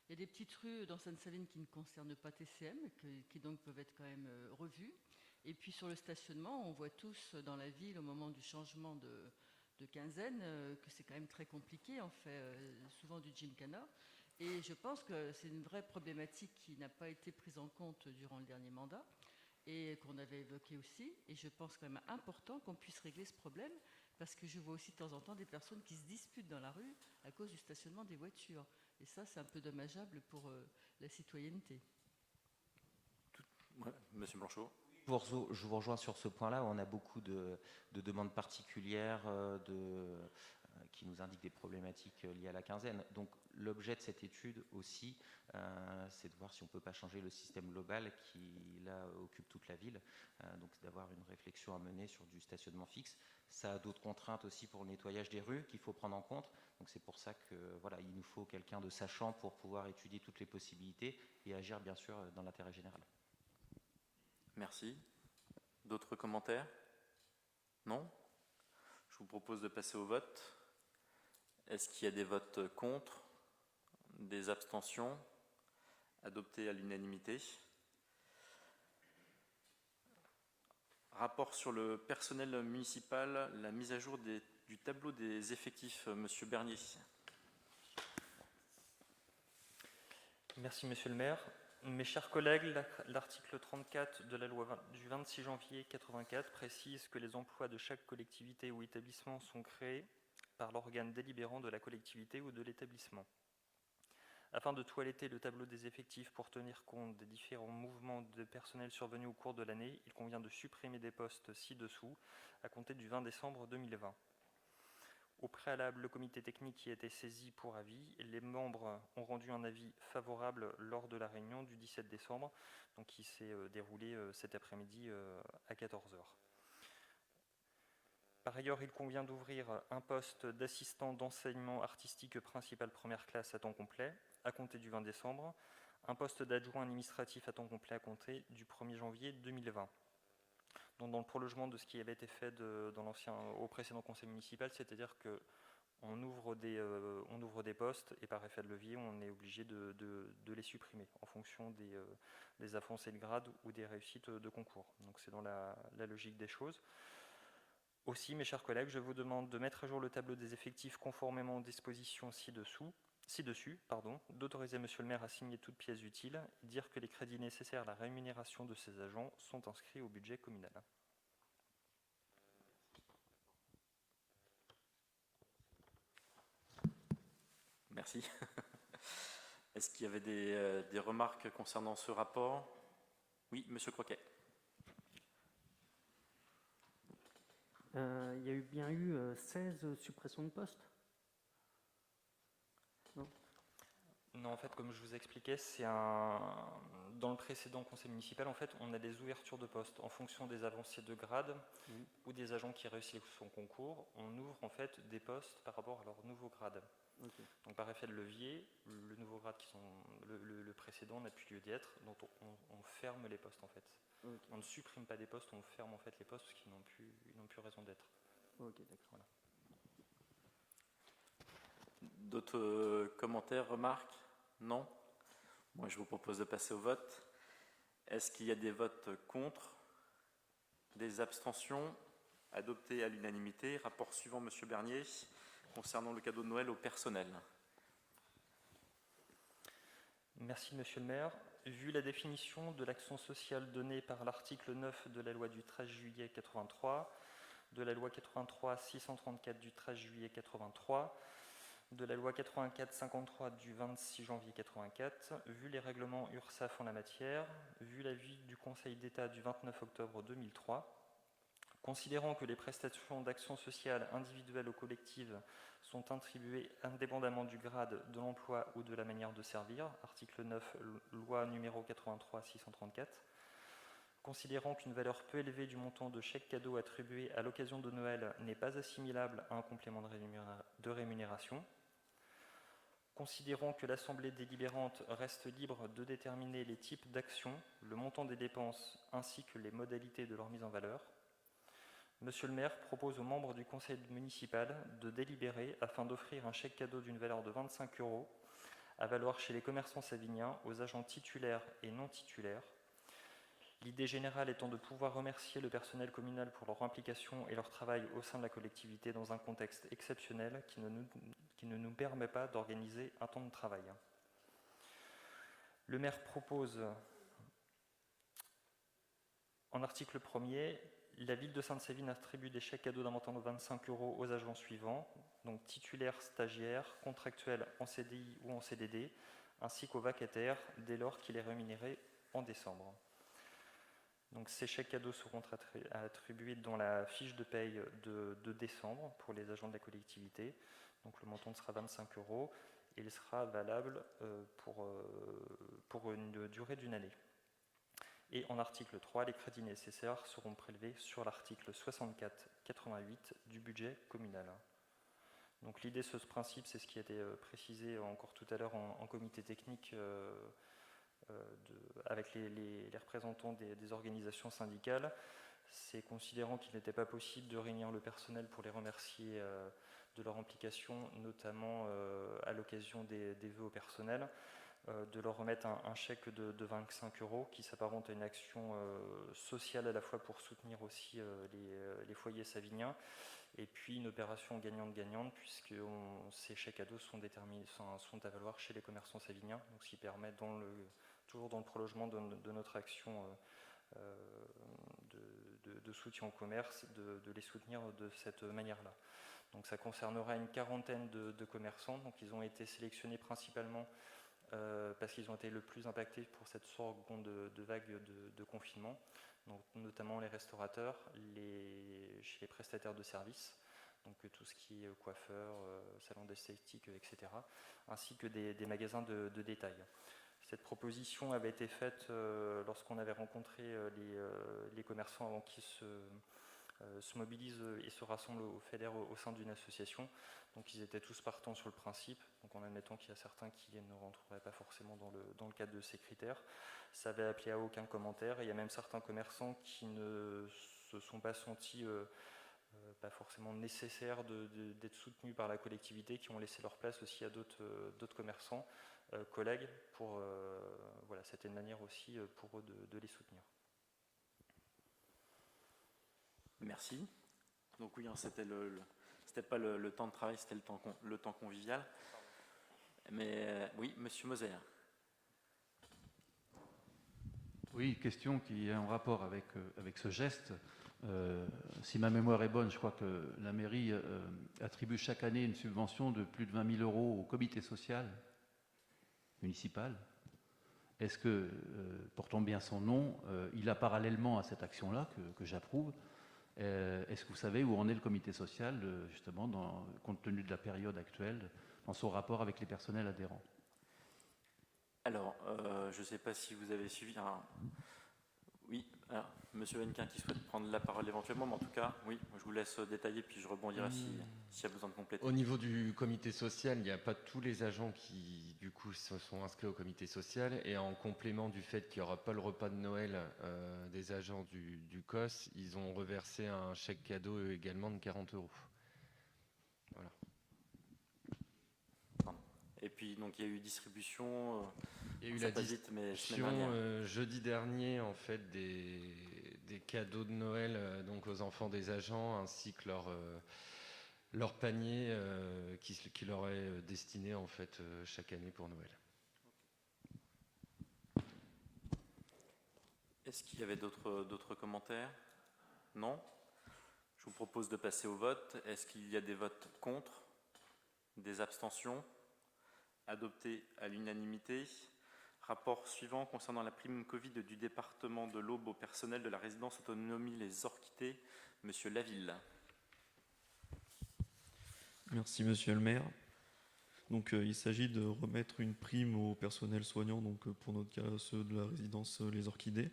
Il y a des petites rues dans Sainte-Savine qui ne concernent pas TCM, qui donc peuvent être quand même revues. Et puis sur le stationnement, on voit tous dans la ville, au moment du changement de quinzaine, que c'est quand même très compliqué. On fait souvent du gymkhana. Et je pense que c'est une vraie problématique qui n'a pas été prise en compte durant le dernier mandat et qu'on avait évoqué aussi. Et je pense quand même important qu'on puisse régler ce problème Parce que je vois aussi de temps en temps des personnes qui se disputent dans la rue à cause du stationnement des voitures. Et ça, c'est un peu dommageable pour la citoyenneté. Ouais, Monsieur Blanchot. Je vous rejoins sur ce point-là. On a beaucoup de demandes particulières qui nous indiquent des problématiques liées à la quinzaine. Donc l'objet de cette étude aussi, c'est de voir si on ne peut pas changer le système global qui là occupe toute la ville. Donc d'avoir une réflexion à mener sur du stationnement fixe. Ça a d'autres contraintes aussi pour le nettoyage des rues qu'il faut prendre en compte. Donc c'est pour ça que voilà, il nous faut quelqu'un de sachant pour pouvoir étudier toutes les possibilités et agir bien sûr dans l'intérêt général. Merci. D'autres commentaires? Non? Je vous propose de passer au vote. Est-ce qu'il y a des votes contre? Des abstentions? Adopté à l'unanimité. Rapport sur le personnel municipal, la mise à jour du tableau des effectifs. Monsieur Bernier. Merci Monsieur le maire. Mes chers collègues, l'article 34 de la loi du 26 janvier 1984 précise que les emplois de chaque collectivité ou établissement sont créés par l'organe délibérant de la collectivité ou de l'établissement. Afin de toiletter le tableau des effectifs pour tenir compte des différents mouvements de personnel survenus au cours de l'année, il convient de supprimer des postes ci-dessous à compter du 20 décembre 2020. Au préalable, le comité technique y a été saisi pour avis. Les membres ont rendu un avis favorable lors de la réunion du 17 décembre, donc qui s'est déroulée cet après-midi à 14h. Par ailleurs, il convient d'ouvrir un poste d'assistant d'enseignement artistique principal première classe à temps complet à compter du 20 décembre, un poste d'adjoint administratif à temps complet à compter du 1er janvier 2020. Donc dans le prolongement de ce qui avait été fait au précédent conseil municipal, c'est-à-dire qu'on ouvre des postes et par effet de levier, on est obligé de les supprimer en fonction des avancées de grade ou des réussites de concours. Donc c'est dans la logique des choses. Aussi, mes chers collègues, je vous demande de mettre à jour le tableau des effectifs conformément aux dispositions ci-dessus, d'autoriser Monsieur le maire à signer toute pièce utile et dire que les crédits nécessaires à la rémunération de ces agents sont inscrits au budget communal. Merci. Est-ce qu'il y avait des remarques concernant ce rapport? Oui, Monsieur Croquet. Il y a bien eu 16 suppressions de postes. Non, en fait, comme je vous expliquais, dans le précédent conseil municipal, en fait, on a des ouvertures de postes en fonction des avancées de grade ou des agents qui réussissent son concours. On ouvre en fait des postes par rapport à leur nouveau grade. Okay. Donc par effet de levier, le nouveau grade le précédent n'a plus lieu d'être, donc on ferme les postes en fait. Okay. On ne supprime pas des postes, on ferme en fait les postes parce qu'ils n'ont plus raison d'être. Ok, d'accord. Voilà. D'autres commentaires, remarques? Non? Moi, je vous propose de passer au vote. Est-ce qu'il y a des votes contre? Des abstentions? Adopté à l'unanimité. Rapport suivant, Monsieur Bernier, concernant le cadeau de Noël au personnel. Merci, Monsieur le maire. Vu la définition de l'action sociale donnée par l'article 9 de la loi du 13 juillet 83, de la loi 83-634 du 13 juillet 83, de la loi 84-53 du 26 janvier 84, vu les règlements URSAF en la matière, vu l'avis du Conseil d'État du 29 octobre 2003, considérant que les prestations d'action sociale individuelles ou collectives sont attribuées indépendamment du grade de l'emploi ou de la manière de servir, article 9, loi numéro 83-634, considérant qu'une valeur peu élevée du montant de chèque cadeau attribué à l'occasion de Noël n'est pas assimilable à un complément de rémunération, considérant que l'Assemblée délibérante reste libre de déterminer les types d'actions, le montant des dépenses ainsi que les modalités de leur mise en valeur, Monsieur le maire propose aux membres du conseil municipal de délibérer afin d'offrir un chèque cadeau d'une valeur de 25 € à valoir chez les commerçants saviniens aux agents titulaires et non titulaires. L'idée générale étant de pouvoir remercier le personnel communal pour leur implication et leur travail au sein de la collectivité dans un contexte exceptionnel qui ne nous permet pas d'organiser un temps de travail. Le maire propose, en article 1er, La ville de Sainte-Savine attribue des chèques cadeaux d'un montant de 25 € aux agents suivants, donc titulaires, stagiaires, contractuels en CDI ou en CDD, ainsi qu'aux vacataires dès lors qu'il est rémunéré en décembre. Donc ces chèques cadeaux seront attribués dans la fiche de paye de décembre pour les agents de la collectivité. Donc le montant sera 25 € et il sera valable pour une durée d'une année. Et en article 3, les crédits nécessaires seront prélevés sur l'article 64-88 du budget communal. Donc l'idée de ce principe, c'est ce qui a été précisé encore tout à l'heure en comité technique avec les représentants des organisations syndicales. C'est considérant qu'il n'était pas possible de réunir le personnel pour les remercier de leur implication, notamment à l'occasion des vœux au personnel, de leur remettre un chèque de 25 € qui s'apparente à une action sociale à la fois pour soutenir aussi les foyers saviniens et puis une opération gagnante-gagnante puisque ces chèques cadeaux sont à valoir chez les commerçants saviniens, donc ce qui permet toujours dans le prolongement de notre action de soutien au commerce, de les soutenir de cette manière-là. Donc ça concernera une quarantaine de commerçants, donc ils ont été sélectionnés principalement parce qu'ils ont été le plus impactés pour cette seconde de vague de confinement, donc notamment les restaurateurs, chez les prestataires de services, donc tout ce qui est coiffeur, salon d'esthétique, etc., ainsi que des magasins de détail. Cette proposition avait été faite lorsqu'on avait rencontré les commerçants avant qu'ils se mobilisent et se rassemblent ou fédèrent au sein d'une association. Donc ils étaient tous partants sur le principe, donc en admettant qu'il y a certains qui ne rentreraient pas forcément dans le cadre de ces critères. Ça avait appelé à aucun commentaire, et il y a même certains commerçants qui ne se sont pas sentis pas forcément nécessaires d'être soutenus par la collectivité, qui ont laissé leur place aussi à d'autres commerçants, collègues, voilà, c'était une manière aussi pour eux de les soutenir. Merci. Donc oui, hein, c'était pas le temps de travail, c'était le temps convivial. Mais oui, Monsieur Moser. Oui, question qui est en rapport avec ce geste. Si ma mémoire est bonne, je crois que la mairie attribue chaque année une subvention de plus de 20 000 € au comité social municipal. Est-ce que, portant bien son nom, il a parallèlement à cette action-là, que j'approuve, est-ce que vous savez où en est le comité social, justement, compte tenu de la période actuelle, dans son rapport avec les personnels adhérents? Alors, je ne sais pas si vous avez suivi. Oui, alors, Monsieur Hennequin qui souhaite prendre la parole éventuellement, mais en tout cas, oui, je vous laisse détailler, puis je rebondirai s'il y a besoin de compléter. Au niveau du comité social, il n'y a pas tous les agents qui, du coup, se sont inscrits au comité social. Et en complément du fait qu'il n'y aura pas le repas de Noël des agents du COS, ils ont reversé un chèque cadeau également de 40 €. Voilà. Et puis, donc, il y a eu distribution. Il y a eu la distribution jeudi dernier, en fait, des cadeaux de Noël donc aux enfants des agents, ainsi que leur panier qui leur est destiné, en fait, chaque année pour Noël. Est-ce qu'il y avait d'autres commentaires? Non? Je vous propose de passer au vote. Est-ce qu'il y a des votes contre? Des abstentions? Adopté à l'unanimité. Rapport suivant concernant la prime Covid du département de l'Aube au personnel de la résidence autonomie Les Orchidées. Monsieur Laville. Merci Monsieur le maire. Donc, il s'agit de remettre une prime au personnel soignant, donc pour notre cas ceux de la résidence Les Orchidées,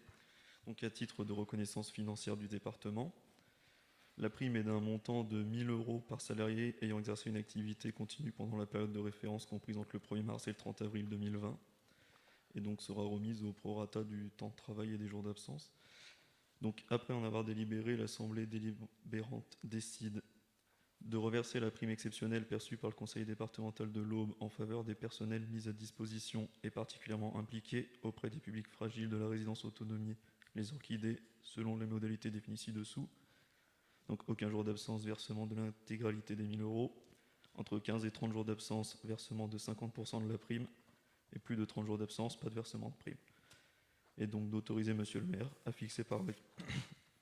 donc à titre de reconnaissance financière du département. La prime est d'un montant de 1 000 € par salarié ayant exercé une activité continue pendant la période de référence comprise entre le 1er mars et le 30 avril 2020, et donc sera remise au prorata du temps de travail et des jours d'absence. Donc après en avoir délibéré, l'Assemblée délibérante décide de reverser la prime exceptionnelle perçue par le Conseil départemental de l'Aube en faveur des personnels mis à disposition et particulièrement impliqués auprès des publics fragiles de la résidence autonomie Les Orchidées, selon les modalités définies ci-dessous. Donc aucun jour d'absence, versement de l'intégralité des 1 000 €. Entre 15 et 30 jours d'absence, versement de 50% de la prime. Et plus de 30 jours d'absence, pas de versement de prime. Et donc d'autoriser Monsieur le maire à fixer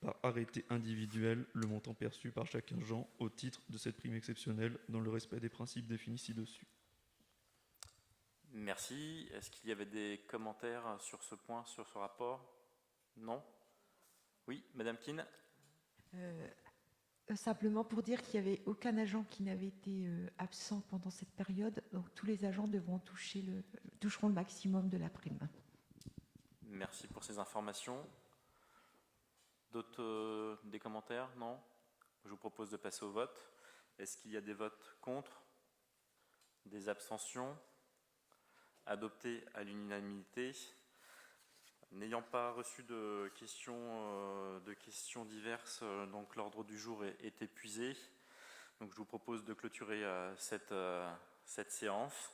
par arrêté individuel le montant perçu par chaque agent au titre de cette prime exceptionnelle dans le respect des principes définis ci-dessus. Merci. Est-ce qu'il y avait des commentaires sur ce point, sur ce rapport? Non? Oui, Madame Keane. Simplement pour dire qu'il n'y avait aucun agent qui n'avait été absent pendant cette période, donc tous les agents toucheront le maximum de la prime. Merci pour ces informations. D'autres des commentaires? Non? Je vous propose de passer au vote. Est-ce qu'il y a des votes contre? Des abstentions? Adopté à l'unanimité. N'ayant pas reçu de questions diverses, donc l'ordre du jour est épuisé. Donc je vous propose de clôturer cette séance.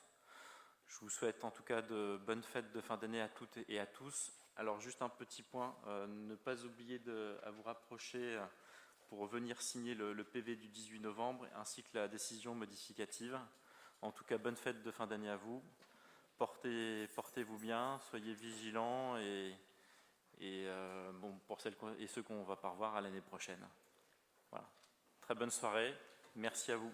Je vous souhaite en tout cas de bonnes fêtes de fin d'année à toutes et à tous. Alors juste un petit point, ne pas oublier à vous rapprocher pour venir signer le PV du 18 novembre ainsi que la décision modificative. En tout cas, bonne fête de fin d'année à vous. Portez-vous bien, soyez vigilants et pour celles et ceux qu'on ne va pas revoir à l'année prochaine. Voilà. Très bonne soirée. Merci à vous.